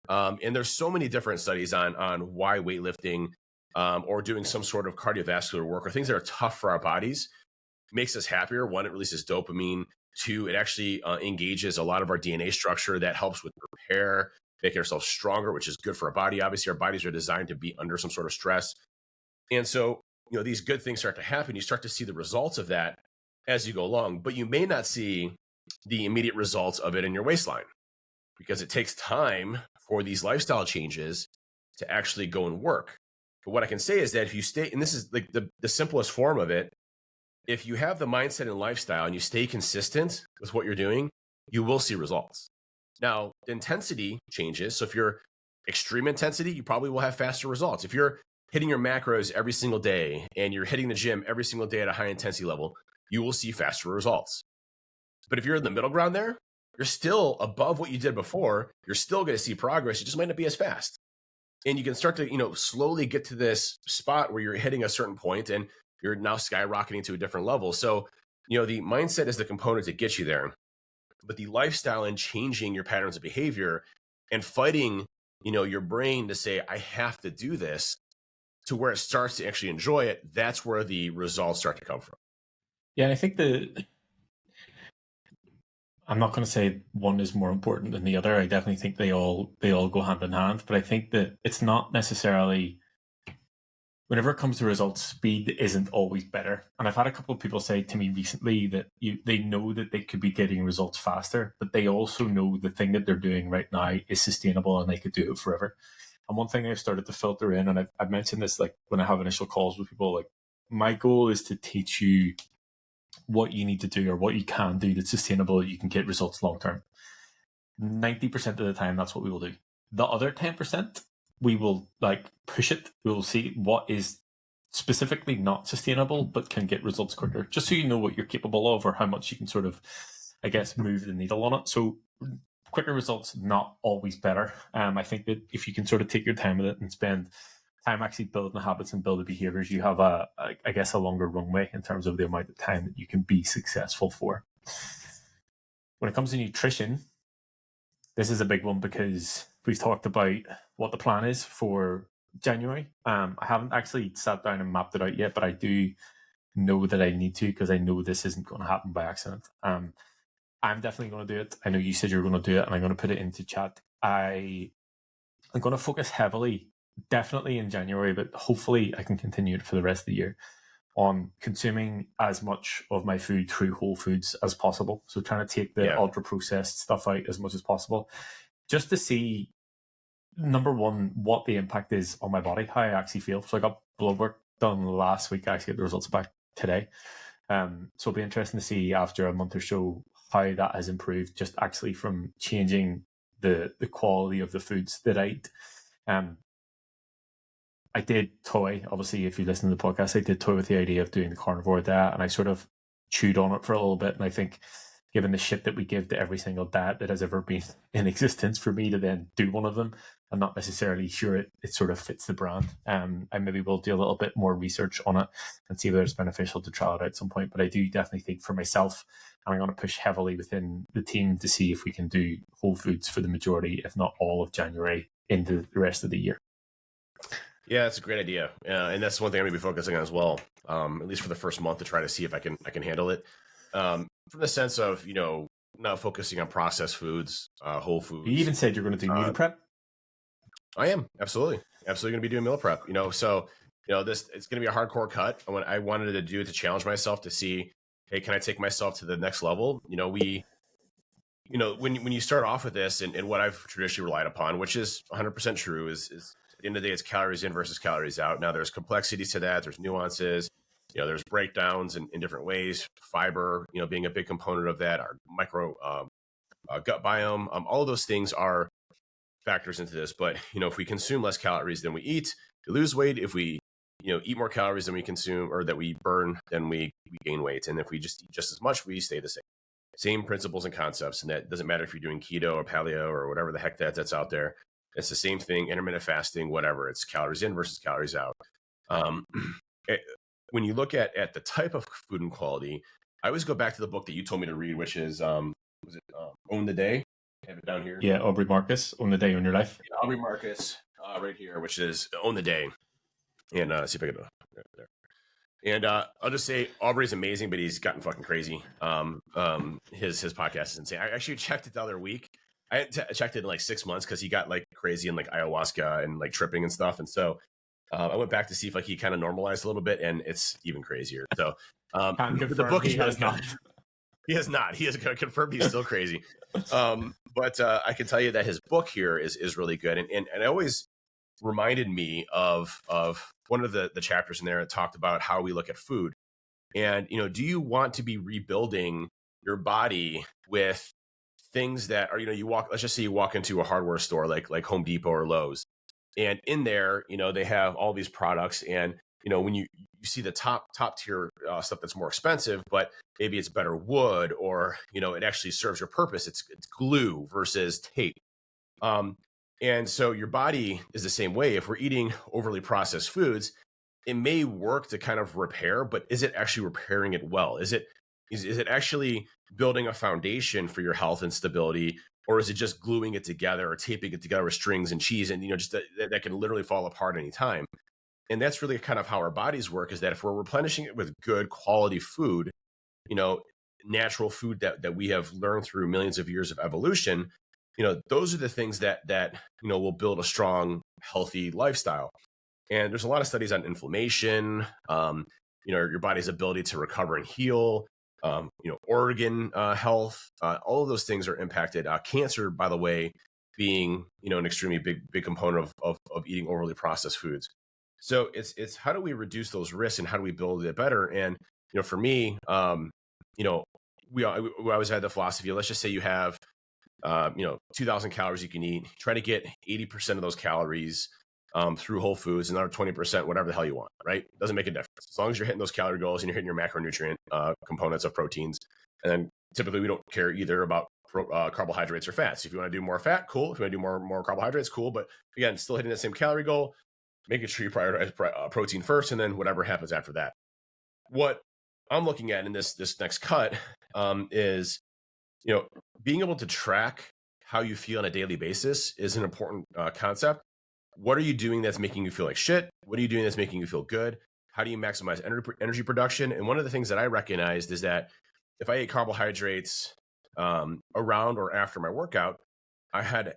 And there's so many different studies on why weightlifting or doing some sort of cardiovascular work or things that are tough for our bodies makes us happier. One, it releases dopamine. Two, it actually engages a lot of our DNA structure that helps with repair, making ourselves stronger, which is good for our body. Obviously, our bodies are designed to be under some sort of stress. And so, these good things start to happen. You start to see the results of that as you go along, but you may not see the immediate results of it in your waistline because it takes time for these lifestyle changes to actually go and work. But what I can say is that if you stay, and this is like the simplest form of it, if you have the mindset and lifestyle and you stay consistent with what you're doing, you will see results. Now, the intensity changes. So if you're extreme intensity, you probably will have faster results. If you're hitting your macros every single day and you're hitting the gym every single day at a high intensity level, you will see faster results. But if you're in the middle ground there, you're still above what you did before. You're still going to see progress. It just might not be as fast. And you can start to, slowly get to this spot where you're hitting a certain point and you're now skyrocketing to a different level. So, the mindset is the component to get you there. But the lifestyle and changing your patterns of behavior and fighting, your brain to say, I have to do this, to where it starts to actually enjoy it, that's where the results start to come from. Yeah, and I think I'm not going to say one is more important than the other. I definitely think they all go hand in hand, but I think that it's not necessarily whenever it comes to results, speed isn't always better. And I've had a couple of people say to me recently that they know that they could be getting results faster, but they also know the thing that they're doing right now is sustainable and they could do it forever. And one thing I've started to filter in, and I've mentioned this like when I have initial calls with people, like my goal is to teach you what you need to do or what you can do that's sustainable, that you can get results long term. 90% of the time, that's what we will do. The other 10%, we will like push it. We will see what is specifically not sustainable but can get results quicker, just so you know what you're capable of or how much you can sort of, I guess, move the needle on it. So quicker results, not always better. I think that if you can sort of take your time with it and spend time actually building the habits and build the behaviors, you have I guess a longer runway in terms of the amount of time that you can be successful for. When it comes to nutrition, this is a big one because we've talked about what the plan is for January. I haven't actually sat down and mapped it out yet, but I do know that I need to, because I know this isn't going to happen by accident. I'm definitely going to do it. I know you said you're going to do it, and I'm going to put it into chat. I'm going to focus heavily, definitely in January, but hopefully I can continue it for the rest of the year, on consuming as much of my food through whole foods as possible. So trying to take the ultra processed stuff out as much as possible, just to see, number one, what the impact is on my body, how I actually feel. So I got blood work done last week. I actually get the results back today. So it'll be interesting to see after a month or so how that has improved, just actually from changing the quality of the foods that I eat. I did toy, obviously, if you listen to the podcast, I did toy with the idea of doing the carnivore diet, and I sort of chewed on it for a little bit. And I think, given the shit that we give to every single diet that has ever been in existence, for me to then do one of them, I'm not necessarily sure it sort of fits the brand. I maybe will do a little bit more research on it and see whether it's beneficial to try it out at some point. But I do definitely think for myself, and I'm going to push heavily within the team to see if we can do whole foods for the majority, if not all, of January into the rest of the year. Yeah, that's a great idea, and that's one thing I'm going to be focusing on as well. At least for the first month, to try to see if I can handle it. From the sense of not focusing on processed foods, whole foods. You even said you're going to do meal prep. I am absolutely going to be doing meal prep. So this, it's going to be a hardcore cut. I wanted to do it to challenge myself to see, hey, can I take myself to the next level? When you start off with this, and what I've traditionally relied upon, which is 100% true, is at the end of the day, it's calories in versus calories out. Now, there's complexities to that. There's nuances. There's breakdowns in different ways. Fiber, being a big component of that. Our micro gut biome. All of those things are factors into this. But if we consume less calories than we eat, we lose weight. If we eat more calories than we consume or that we burn, then we gain weight. And if we just eat just as much, we stay the same. Same principles and concepts. And that doesn't matter if you're doing keto or paleo or whatever the heck that's out there. It's the same thing, intermittent fasting, whatever. It's calories in versus calories out. When you look at the type of food and quality, I always go back to the book that you told me to read, which is, Own the Day? I have it down here. Yeah, Aubrey Marcus, Own the Day, Own Your Life. Yeah, Aubrey Marcus, right here, which is Own the Day. And see if I can there. And I'll just say Aubrey's amazing, but he's gotten fucking crazy. His podcast is insane. I actually checked it the other week. I checked it in like 6 months because he got like crazy and like ayahuasca and like tripping and stuff. And so I went back to see if like he kind of normalized a little bit, and it's even crazier. So the book he has not. He has not. He has confirmed he's still crazy. But I can tell you that his book here is really good. And it always reminded me of one of the chapters in there that talked about how we look at food. And, do you want to be rebuilding your body with things that are, let's just say you walk into a hardware store like Home Depot or Lowe's, and in there, they have all these products, and when you see the top tier stuff that's more expensive, but maybe it's better wood, or it actually serves your purpose. It's glue versus tape. And so your body is the same way. If we're eating overly processed foods, it may work to kind of repair, but is it actually repairing it well? Is it actually building a foundation for your health and stability, or is it just gluing it together or taping it together with strings and cheese, and just that can literally fall apart any time? And that's really kind of how our bodies work, is that if we're replenishing it with good quality food, natural food that we have learned through millions of years of evolution, those are the things that will build a strong, healthy lifestyle. And there's a lot of studies on inflammation, your body's ability to recover and heal, organ health. All of those things are impacted. Cancer, by the way, being an extremely big component of eating overly processed foods. So it's how do we reduce those risks and how do we build it better? And for me, we always had the philosophy. Let's just say you have 2,000 calories you can eat. Try to get 80% of those calories through whole foods, and another 20%, whatever the hell you want, right? Doesn't make a difference. As long as you're hitting those calorie goals and you're hitting your macronutrient components of proteins. And then typically we don't care either about carbohydrates or fats. If you want to do more fat, cool. If you want to do more carbohydrates, cool. But again, still hitting the same calorie goal, making sure you prioritize protein first, and then whatever happens after that. What I'm looking at in this next cut is, being able to track how you feel on a daily basis is an important concept. What are you doing that's making you feel like shit? What are you doing that's making you feel good? How do you maximize energy production? And one of the things that I recognized is that if I ate carbohydrates around or after my workout, I had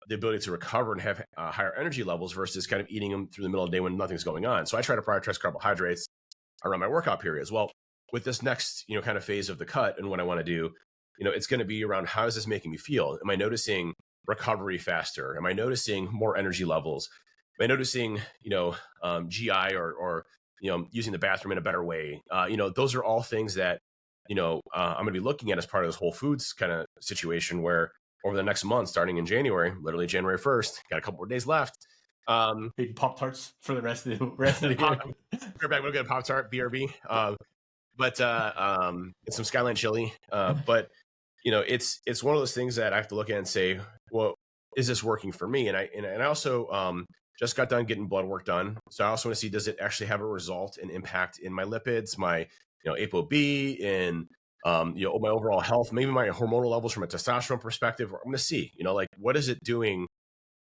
the ability to recover and have higher energy levels versus kind of eating them through the middle of the day when nothing's going on. So I try to prioritize carbohydrates around my workout periods. Well, with this next, kind of phase of the cut and what I want to do, it's going to be around how is this making me feel? Am I noticing recovery faster? Am I noticing more energy levels? Am I noticing, GI or using the bathroom in a better way? Those are all things that, I'm going to be looking at as part of this Whole Foods kind of situation where over the next month, starting in January, literally January 1st, got a couple more days left. Big Pop-Tarts for the rest of the year. We're back. We'll get a Pop-Tart, BRB. But and some Skyline chili. But it's one of those things that I have to look at and say, well, is this working for me? And I also just got done getting blood work done, so I also want to see, does it actually have a result and impact in my lipids, my ApoB, and my overall health, maybe my hormonal levels from a testosterone perspective. I'm going to see, what is it doing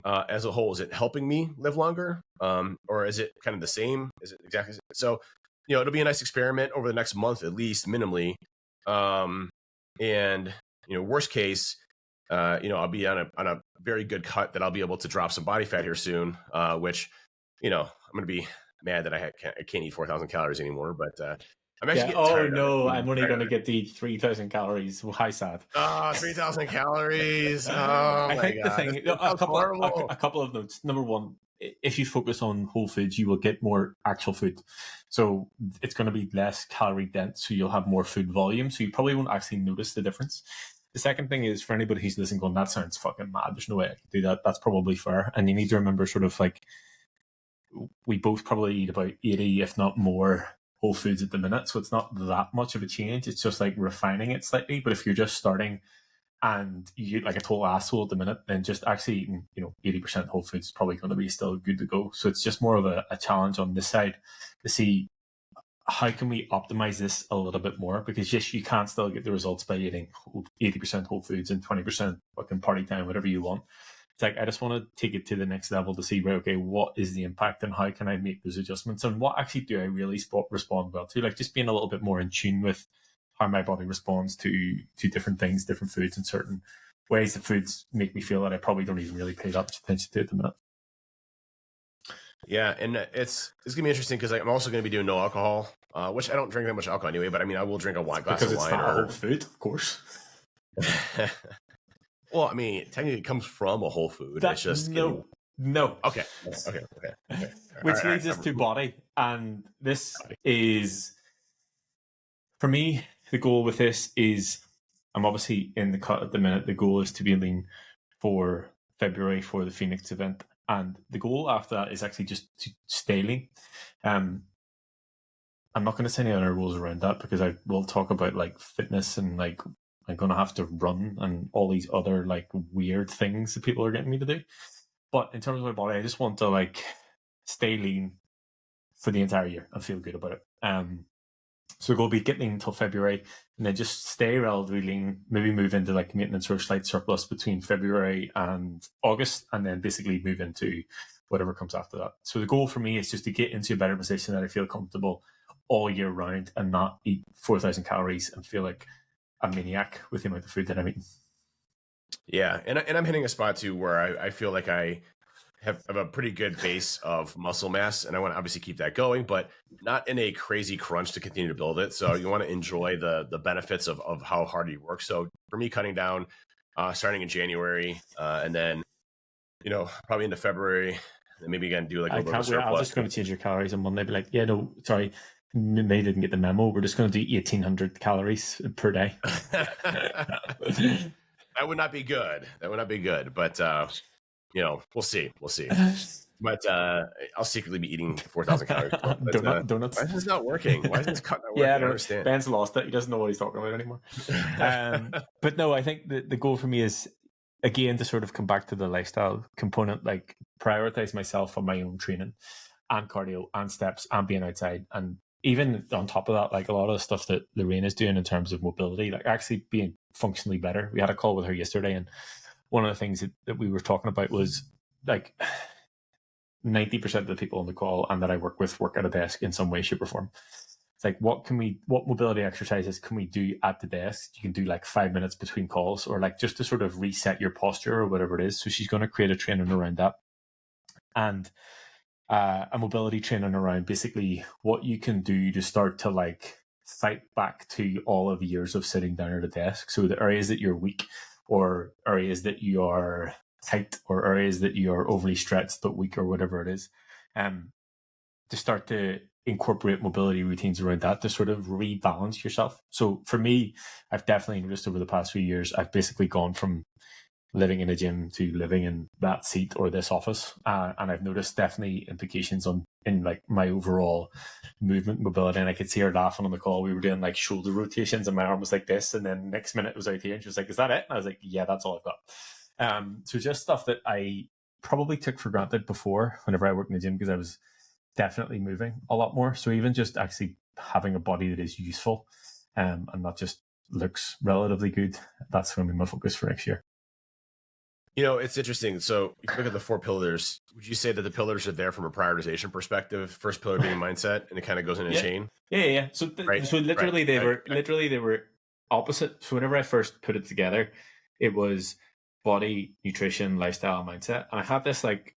as a whole? Is it helping me live longer, or is it kind of the same? Is it exactly so? It'll be a nice experiment over the next month, at least minimally. And worst case, I'll be on a very good cut that I'll be able to drop some body fat here soon, which, I'm going to be mad that I can't eat 4,000 calories anymore, but I'm actually getting tired. No, I'm only going to get the 3,000 calories. Hi, sad. 3,000 calories. Oh, I think the thing, a couple of notes. Number one, if you focus on whole foods, you will get more actual food. So it's going to be less calorie dense, so you'll have more food volume. So you probably won't actually notice the difference. The second thing is, for anybody who's listening going, that sounds fucking mad, there's no way I can do that. That's probably fair. And you need to remember sort of like, we both probably eat about 80, if not more, whole foods at the minute. So it's not that much of a change. It's just like refining it slightly. But if you're just starting and you like a total asshole at the minute, then just actually eating, 80% whole foods is probably going to be still good to go. So it's just more of a challenge on this side to see how can we optimize this a little bit more, because yes, you can still get the results by eating 80% whole foods and 20% fucking party time, whatever you want. It's like, I just want to take it to the next level to see, right, okay, what is the impact and how can I make those adjustments and what actually do I really respond well to? Like just being a little bit more in tune with how my body responds to different things, different foods, and certain ways that foods make me feel that I probably don't even really pay that much attention to at the minute. Yeah, and it's gonna be interesting because I'm also gonna be doing no alcohol, which I don't drink that much alcohol anyway. But I mean, I will drink a glass because of wine. Because it's not a whole food, of course. Well, I mean, technically, it comes from a whole food. That's it's just no. Okay. Which leads us to body, and this is, for me, the goal with this is, I'm obviously in the cut at the minute. The goal is to be lean for February for the Phoenix event, and the goal after that is actually just to stay lean. I'm not going to say any other rules around that because I will talk about like fitness and like I'm going to have to run and all these other like weird things that people are getting me to do. But in terms of my body, I just want to like stay lean for the entire year and feel good about it. So we'll be getting until February and then just stay relatively lean, maybe move into like maintenance or slight surplus between February and August, and then basically move into whatever comes after that. So the goal for me is just to get into a better position that I feel comfortable all year round and not eat 4,000 calories and feel like a maniac with the amount of food that I'm eating. Yeah, and I'm hitting a spot too where I feel like I have a pretty good base of muscle mass, and I want to obviously keep that going, but not in a crazy crunch to continue to build it. So you want to enjoy the benefits of how hard you work. So for me, cutting down, starting in January, and then probably into February, and maybe again do like a I little bit of can't a wait. I was surplus. just going to change your calories on Monday. Be like, yeah, no, sorry, maybe didn't get the memo. We're just going to do 1,800 calories per day. That would not be good. That would not be good. But we'll see. We'll see. But I'll secretly be eating 4,000 calories. But, Donuts. why is this not working? Why is this cut not working? Yeah, I don't understand. Ben's lost it. He doesn't know what he's talking about anymore. But no, I think the goal for me is, again, to sort of come back to the lifestyle component, like prioritize myself on my own training and cardio and steps and being outside. And even on top of that, like a lot of the stuff that Lorraine is doing in terms of mobility, like actually being functionally better. We had a call with her yesterday, and one of the things that we were talking about was like 90% of the people on the call and that I work with work at a desk in some way, shape, or form. It's like, what mobility exercises can we do at the desk? You can do like 5 minutes between calls, or like just to sort of reset your posture or whatever it is. So she's going to create a training around that, and a mobility training around basically what you can do to start to like fight back to all of the years of sitting down at a desk. So the areas that you're weak, or areas that you are tight, or areas that you are overly stretched but weak, or whatever it is, to start to incorporate mobility routines around that to sort of rebalance yourself. So for me, I've definitely noticed over the past few years, I've basically gone from living in a gym to living in that seat or this office, and I've noticed definitely implications in like my overall movement mobility. And I could see her laughing on the call. We were doing like shoulder rotations and my arm was like this, and then next minute it was out here, and she was like, is that it? And I was like, yeah, that's all I've got. So just stuff that I probably took for granted before whenever I worked in the gym, because I was definitely moving a lot more. So even just actually having a body that is useful, and not just looks relatively good, that's going to be my focus for next year. It's interesting. So if you look at the 4 pillars, would you say that the pillars are there from a prioritization perspective? First pillar being mindset, and it kind of goes in a chain. Yeah. So literally they were opposite. So whenever I first put it together, it was body, nutrition, lifestyle, mindset. And I had this like,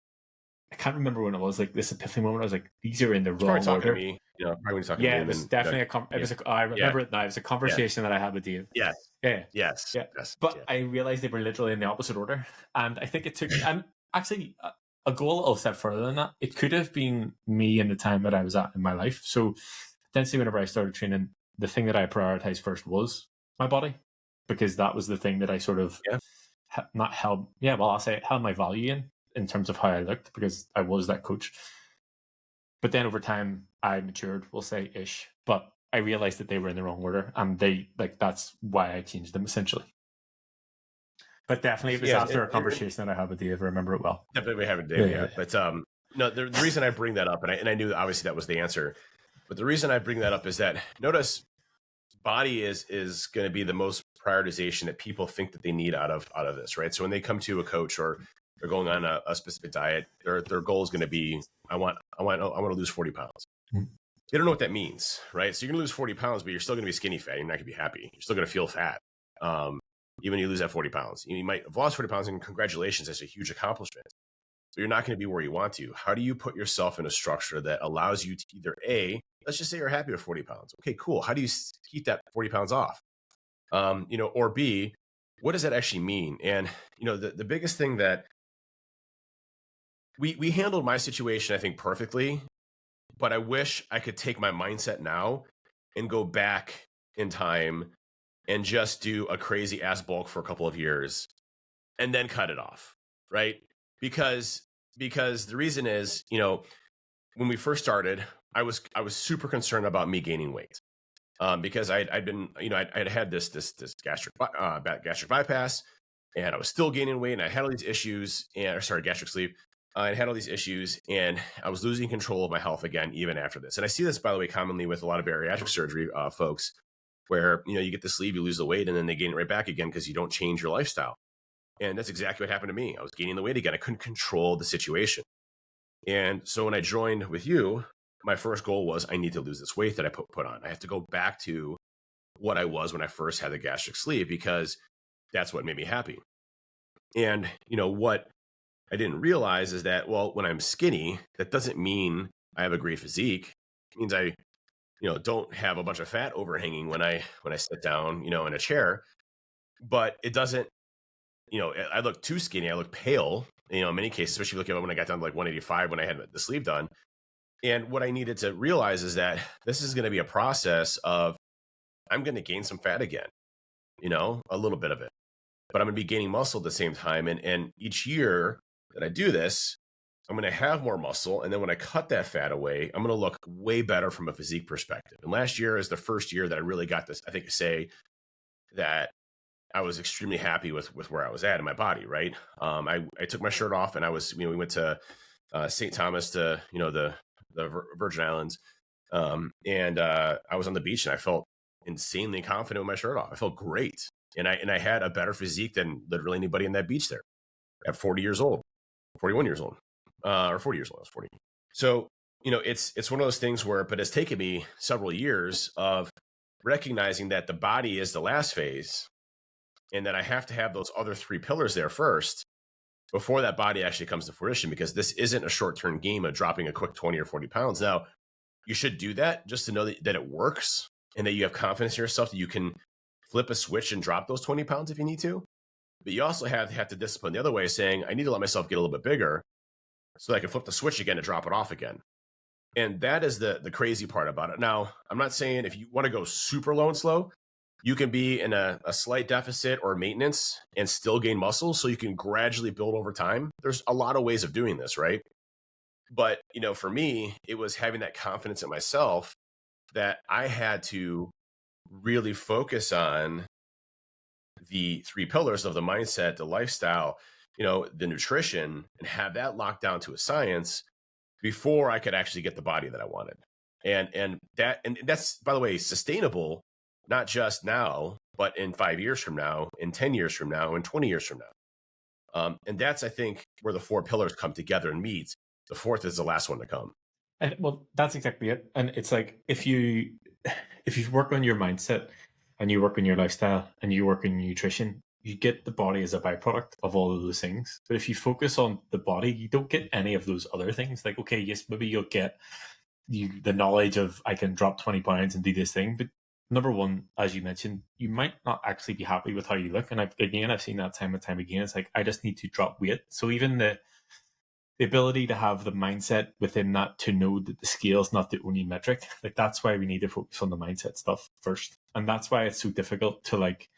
I can't remember when it was, like this epiphany moment. I was like, these are in the wrong order. To me, probably when you're talking yeah, to me. It was definitely I remember it now. It was a conversation that I had with you. Yes. Yeah. Yes. Yeah. Yes. But yes. I realized they were literally in the opposite order. And I think it took, and actually a goal a step further than that. It could have been me in the time that I was at in my life. So potentially whenever I started training, the thing that I prioritized first was my body, because that was the thing that I sort of held my value in terms of how I looked, because I was that coach. But then over time I matured, we'll say ish, but I realized that they were in the wrong order, and that's why I changed them essentially. But definitely it was after a conversation that I had with you. I remember it well. Definitely haven't, Dave. Yeah. But no, the reason I bring that up, and I knew obviously that was the answer, but the reason I bring that up is that notice body is going to be the most prioritization that people think that they need out of this, right? So when they come to a coach or they're going on a specific diet, their goal is going to be, I want to lose 40 pounds. Mm-hmm. They don't know what that means, right? So you're going to lose 40 pounds, but you're still going to be skinny fat. You're not going to be happy. You're still going to feel fat. Even when you lose that 40 pounds, you might have lost 40 pounds, and congratulations, that's a huge accomplishment. But you're not going to be where you want to. How do you put yourself in a structure that allows you to either A, let's just say you're happy with 40 pounds. Okay, cool. How do you keep that 40 pounds off? Or B, what does that actually mean? And, the biggest thing that we handled my situation, I think, perfectly, but I wish I could take my mindset now and go back in time and just do a crazy ass bulk for a couple of years and then cut it off, right? Because the reason is, when we first started, I was super concerned about me gaining weight, because I'd been, I'd had this gastric bypass, and I was still gaining weight, and I had all these issues, gastric sleeve. I had all these issues, and I was losing control of my health again, even after this. And I see this, by the way, commonly with a lot of bariatric surgery folks, where, you get the sleeve, you lose the weight, and then they gain it right back again because you don't change your lifestyle. And that's exactly what happened to me. I was gaining the weight again. I couldn't control the situation. And so when I joined with you, my first goal was, I need to lose this weight that I put on. I have to go back to what I was when I first had the gastric sleeve, because that's what made me happy. And, I didn't realize is that, well, when I'm skinny, that doesn't mean I have a great physique. It means I, don't have a bunch of fat overhanging when I sit down, in a chair. But it doesn't, I look too skinny. I look pale, in many cases, especially looking at when I got down to like 185 when I had the sleeve done. And what I needed to realize is that this is going to be a process of I'm going to gain some fat again, a little bit of it, but I'm going to be gaining muscle at the same time. And each year that I do this, I'm going to have more muscle. And then when I cut that fat away, I'm going to look way better from a physique perspective. And last year is the first year that I really got this, I think, to say that I was extremely happy with where I was at in my body. Right. I took my shirt off and I was, we went to St. Thomas to, the Virgin Islands. And I was on the beach and I felt insanely confident with my shirt off. I felt great. And I had a better physique than literally anybody on that beach there at 41 years old, or 40 years old. I was 40. So, it's one of those things where, but it's taken me several years of recognizing that the body is the last phase and that I have to have those other three pillars there first before that body actually comes to fruition, because this isn't a short-term game of dropping a quick 20 or 40 pounds. Now, you should do that just to know that it works and that you have confidence in yourself that you can flip a switch and drop those 20 pounds if you need to. But you also have to discipline the other way, saying, I need to let myself get a little bit bigger so that I can flip the switch again and drop it off again. And that is the crazy part about it. Now, I'm not saying if you want to go super low and slow, you can be in a slight deficit or maintenance and still gain muscle, so you can gradually build over time. There's a lot of ways of doing this, right? But, for me, it was having that confidence in myself that I had to really focus on the three pillars of the mindset, the lifestyle, the nutrition, and have that locked down to a science before I could actually get the body that I wanted. And that's, by the way, sustainable, not just now, but in 5 years from now, in 10 years from now, in 20 years from now. And that's, I think, where the four pillars come together and meet. The fourth is the last one to come. And well, that's exactly it. And it's like, if you work on your mindset and you work on your lifestyle and you work on your nutrition, you get the body as a byproduct of all of those things. But if you focus on the body, you don't get any of those other things. Like, okay, yes, maybe you'll get the knowledge of I can drop 20 pounds and do this thing. But number one, as you mentioned, you might not actually be happy with how you look. And I've seen that time and time again. It's like, I just need to drop weight. So even the ability to have the mindset within that to know that the scale is not the only metric, like that's why we need to focus on the mindset stuff first. And that's why it's so difficult to like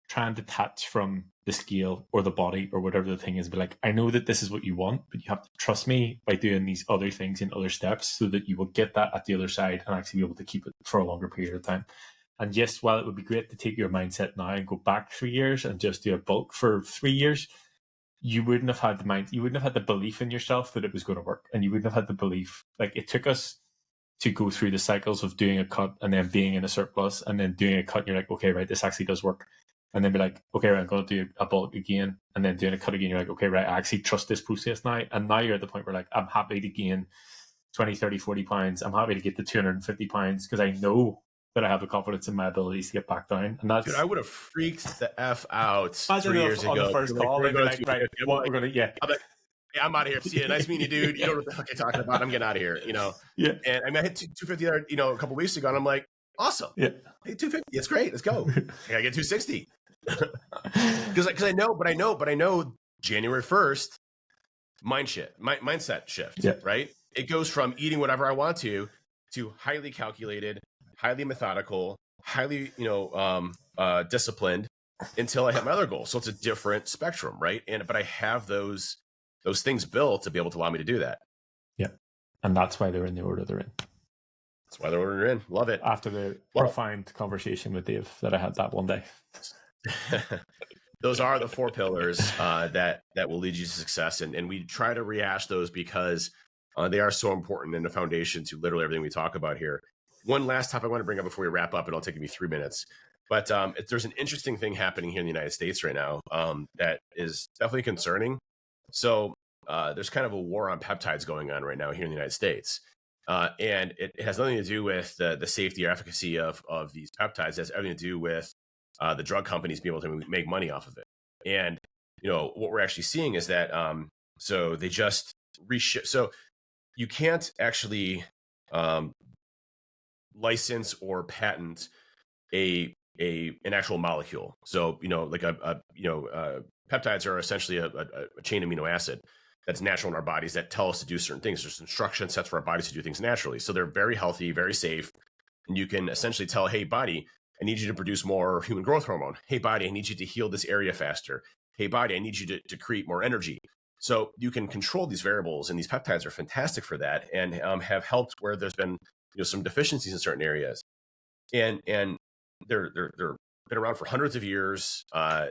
try and detach from the scale or the body or whatever the thing is. But like, I know that this is what you want, but you have to trust me by doing these other things in other steps so that you will get that at the other side and actually be able to keep it for a longer period of time. And yes, while it would be great to take your mindset now and go back 3 years and just do a bulk for 3 years, you wouldn't have had you wouldn't have had the belief in yourself that it was going to work. And you wouldn't have had the belief, like it took us to go through the cycles of doing a cut and then being in a surplus and then doing a cut. And you're like, okay, right, this actually does work. And then be like, okay, right, I'm going to do a bulk again. And then doing a cut again. You're like, okay, right, I actually trust this process now. And now you're at the point where like, I'm happy to gain 20, 30, 40 pounds. I'm happy to get to 250 pounds because I know that I have the confidence in my abilities to get back down. And that's, dude, I would have freaked the F out 3 years ago. On the first call, like, right, what we're going to, yeah. I'm like, hey, I'm out of here. See you. Nice meeting you, dude. You know what the heck you're talking about. I'm getting out of here, Yeah. And I mean, I hit 250 there, a couple weeks ago, and I'm like, awesome. Yeah. Hey, 250. It's great. Let's go. I gotta get 260. Because I know January 1st, mindset shift, right? It goes from eating whatever I want to highly calculated, highly methodical, highly, disciplined until I hit my other goal. So it's a different spectrum, right? But I have those things built to be able to allow me to do that. Yeah. And that's why they're in the order they're in. That's why they're order in. Love it. After the profound conversation with Dave that I had that one day. Those are the four pillars that will lead you to success. And we try to rehash those because they are so important and the foundation to literally everything we talk about here. One last topic I want to bring up before we wrap up, and it'll take me 3 minutes. But there's an interesting thing happening here in the United States right now that is definitely concerning. So there's kind of a war on peptides going on right now here in the United States. And it has nothing to do with the safety or efficacy of these peptides. It has everything to do with the drug companies being able to make money off of it. And, what we're actually seeing is that So they just reshift. So you can't actually license or patent an actual molecule. So like peptides are essentially a chain amino acid that's natural in our bodies that tell us to do certain things. There's instruction sets for our bodies to do things naturally. So they're very healthy, very safe, and you can essentially tell, hey, body, I need you to produce more human growth hormone. Hey, body, I need you to heal this area faster. Hey, body, I need you to create more energy. So you can control these variables, and these peptides are fantastic for that, and have helped where there's been some deficiencies in certain areas. And they're been around for hundreds of years.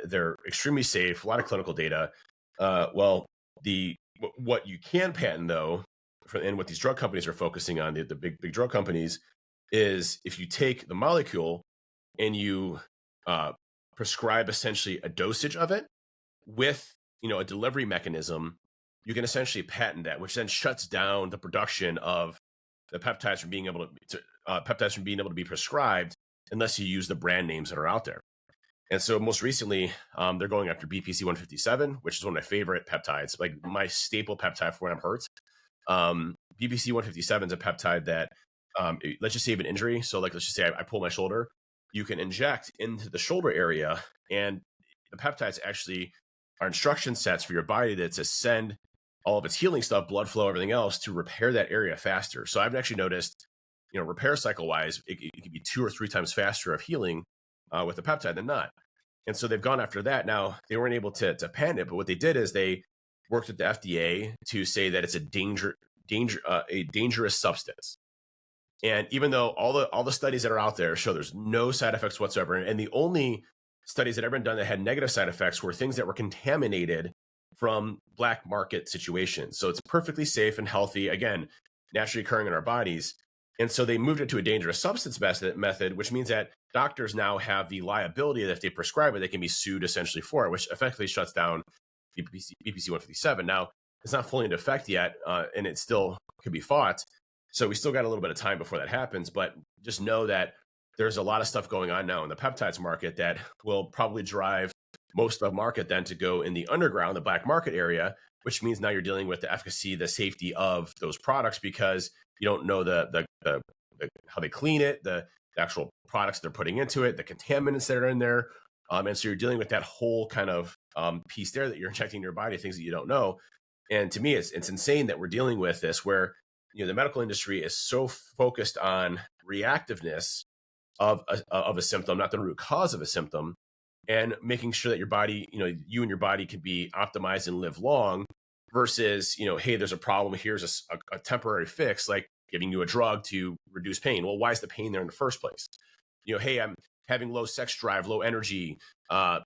They're extremely safe. A lot of clinical data. What you can patent though, and what these drug companies are focusing on, the big drug companies, is if you take the molecule and you prescribe essentially a dosage of it with a delivery mechanism, you can essentially patent that, which then shuts down the production of the peptides from being able to be prescribed unless you use the brand names that are out there. And so most recently, they're going after BPC 157, which is one of my favorite peptides, like my staple peptide for when I'm hurt. BPC 157 is a peptide that, let's just say you have an injury. So like, let's just say I pull my shoulder, you can inject into the shoulder area, and the peptides actually are instruction sets for your body to send all of its healing stuff, blood flow, everything else, to repair that area faster. So I've actually noticed, repair cycle wise, it can be 2 or 3 times faster of healing with the peptide than not. And so they've gone after that. Now, they weren't able to patent it, but what they did is they worked with the FDA to say that it's a dangerous substance. And even though all the studies that are out there show there's no side effects whatsoever, and the only studies that have been done that had negative side effects were things that were contaminated from black market situations. So it's perfectly safe and healthy, again, naturally occurring in our bodies. And so they moved it to a dangerous substance method, which means that doctors now have the liability that if they prescribe it, they can be sued essentially for it, which effectively shuts down BPC 157. Now, it's not fully into effect yet, and it still could be fought. So we still got a little bit of time before that happens, but just know that there's a lot of stuff going on now in the peptides market that will probably drive most of the market then to go in the underground, the black market area, which means now you're dealing with the efficacy, the safety of those products because you don't know the how they clean it, the actual products they're putting into it, the contaminants that are in there. And so you're dealing with that whole kind of piece there that you're injecting in your body, things that you don't know. And to me, it's insane that we're dealing with this where the medical industry is so focused on reactiveness of a symptom, not the root cause of a symptom, and making sure that your body, you and your body can be optimized and live long versus, hey, there's a problem. Here's a temporary fix, like giving you a drug to reduce pain. Well, why is the pain there in the first place? Hey, I'm having low sex drive, low energy,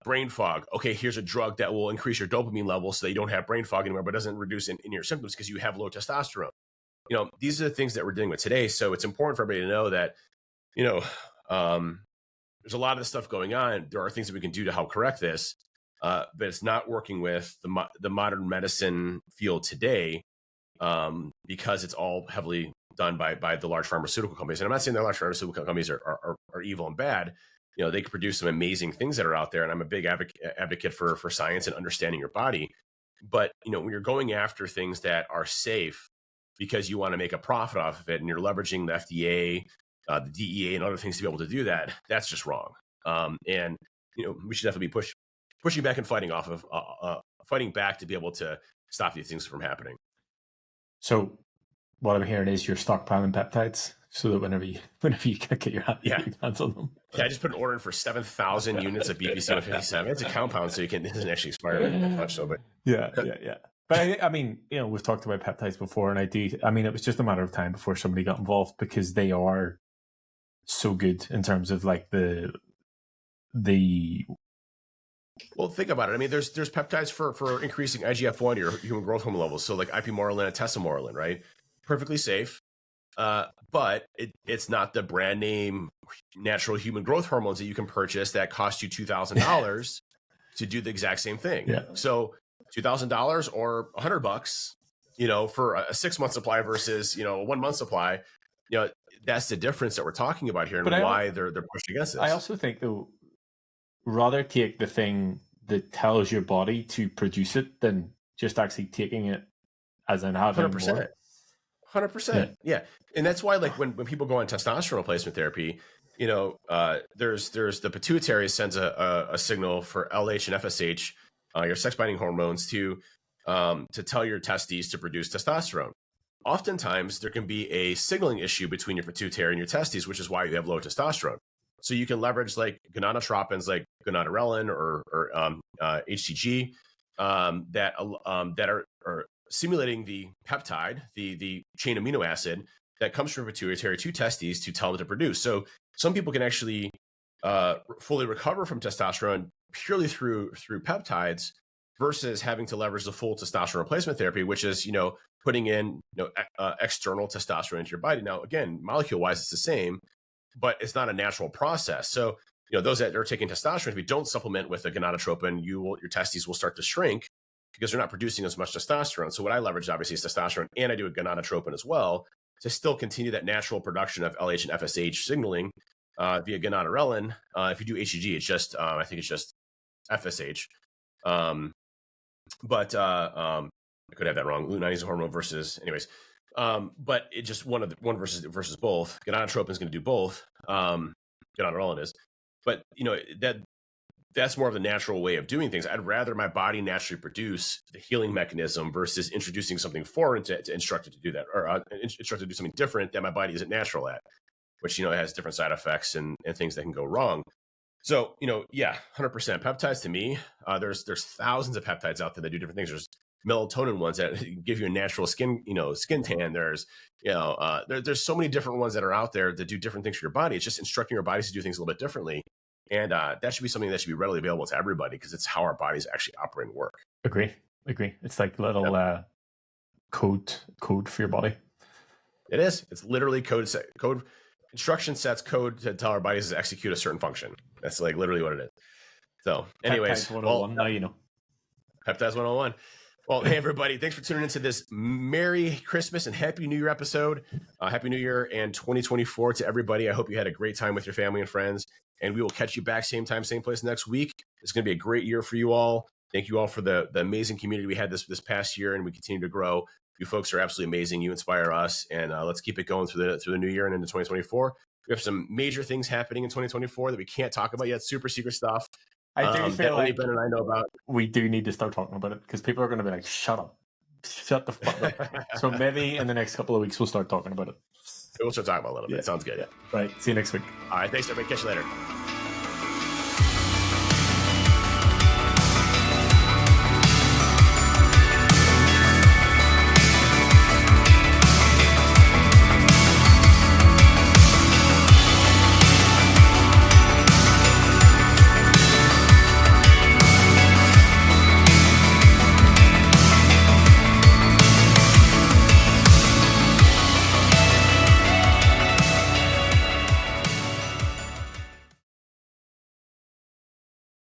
brain fog. Okay, here's a drug that will increase your dopamine levels so that you don't have brain fog anymore, but doesn't reduce in your symptoms because you have low testosterone. These are the things that we're dealing with today. So it's important for everybody to know that, there's a lot of this stuff going on. There are things that we can do to help correct this, but it's not working with the modern medicine field today because it's all heavily done by the large pharmaceutical companies. And I'm not saying the large pharmaceutical companies are evil and bad. They can produce some amazing things that are out there. And I'm a big advocate for science and understanding your body. But, when you're going after things that are safe because you want to make a profit off of it and you're leveraging the FDA, the DEA and other things to be able to do that, that's just wrong. And, we should definitely be pushing back and fighting back to be able to stop these things from happening. So what I'm hearing is you're stockpiling peptides so that whenever you can get your hands on them. Yeah, I just put an order in for 7,000 units of BPC 157. It's a compound, so it doesn't actually expire much. So, but yeah. But I mean, we've talked about peptides before, and it was just a matter of time before somebody got involved because they are so good in terms of like the. Well, think about it. I mean, there's peptides for increasing IGF-1, your human growth hormone levels. So like ipamorelin and tesamorelin, right? Perfectly safe, but it's not the brand name natural human growth hormones that you can purchase that cost you $2,000 to do the exact same thing. Yeah. So $2,000 or $100, for a 6-month supply versus a 1 month supply. That's the difference that we're talking about here, and why they're pushing against this. I also think though, rather take the thing that tells your body to produce it than just actually taking it as in having 100%. more. 100%. Yeah. And that's why, like, when people go on testosterone replacement therapy, there's the pituitary sends a signal for LH and FSH, your sex binding hormones, to tell your testes to produce testosterone. Oftentimes, there can be a signaling issue between your pituitary and your testes, which is why you have low testosterone. So you can leverage like gonadotropins, like gonadorelin or HCG, that are simulating the peptide, the chain amino acid that comes from pituitary to testes to tell them to produce. So some people can actually fully recover from testosterone purely through peptides, versus having to leverage the full testosterone replacement therapy, which is, putting in external testosterone into your body. Now, again, molecule wise, it's the same, but it's not a natural process. So, those that are taking testosterone, if you don't supplement with a gonadotropin, your testes will start to shrink because they're not producing as much testosterone. So what I leverage, obviously, is testosterone, and I do a gonadotropin as well to still continue that natural production of LH and FSH signaling via gonadorelin. If you do HCG, it's just, I think it's just FSH. But I could have that wrong. Luteinizing is a hormone versus, anyways. But it just one versus both. Gonadotropin is going to do both. Gonadorelin is, but that's more of the natural way of doing things. I'd rather my body naturally produce the healing mechanism versus introducing something foreign to instruct it to do that, or instruct it to do something different that my body isn't natural at, which has different side effects and things that can go wrong. So, 100% peptides to me, there's thousands of peptides out there that do different things. There's melatonin ones that give you a natural skin tan. There's, there's so many different ones that are out there that do different things for your body. It's just instructing your bodies to do things a little bit differently. And that should be something that should be readily available to everybody, because it's how our bodies actually operate and work. Agree. It's like little code for your body. It is. It's literally code instruction sets code to tell our bodies to execute a certain function. That's like literally what it is. So anyways, Peptides 101, now you know. Peptides 101. Well, hey, everybody, thanks for tuning into this Merry Christmas and Happy New Year episode. Happy New Year and 2024 to everybody. I hope you had a great time with your family and friends, and we will catch you back same time, same place next week. It's going to be a great year for you all. Thank you all for the amazing community we had this past year, and we continue to grow. You folks are absolutely amazing. You inspire us, and let's keep it going through the new year and into 2024. We have some major things happening in 2024 that we can't talk about yet. Super secret stuff. I do feel like Ben and I know about. We do need to start talking about it, because people are going to be like, shut the fuck up. So maybe in the next couple of weeks, we'll start talking about it. We'll start talking about it a little bit. Sounds good. Yeah. Right. See you next week. All right. Thanks, everybody. Catch you later.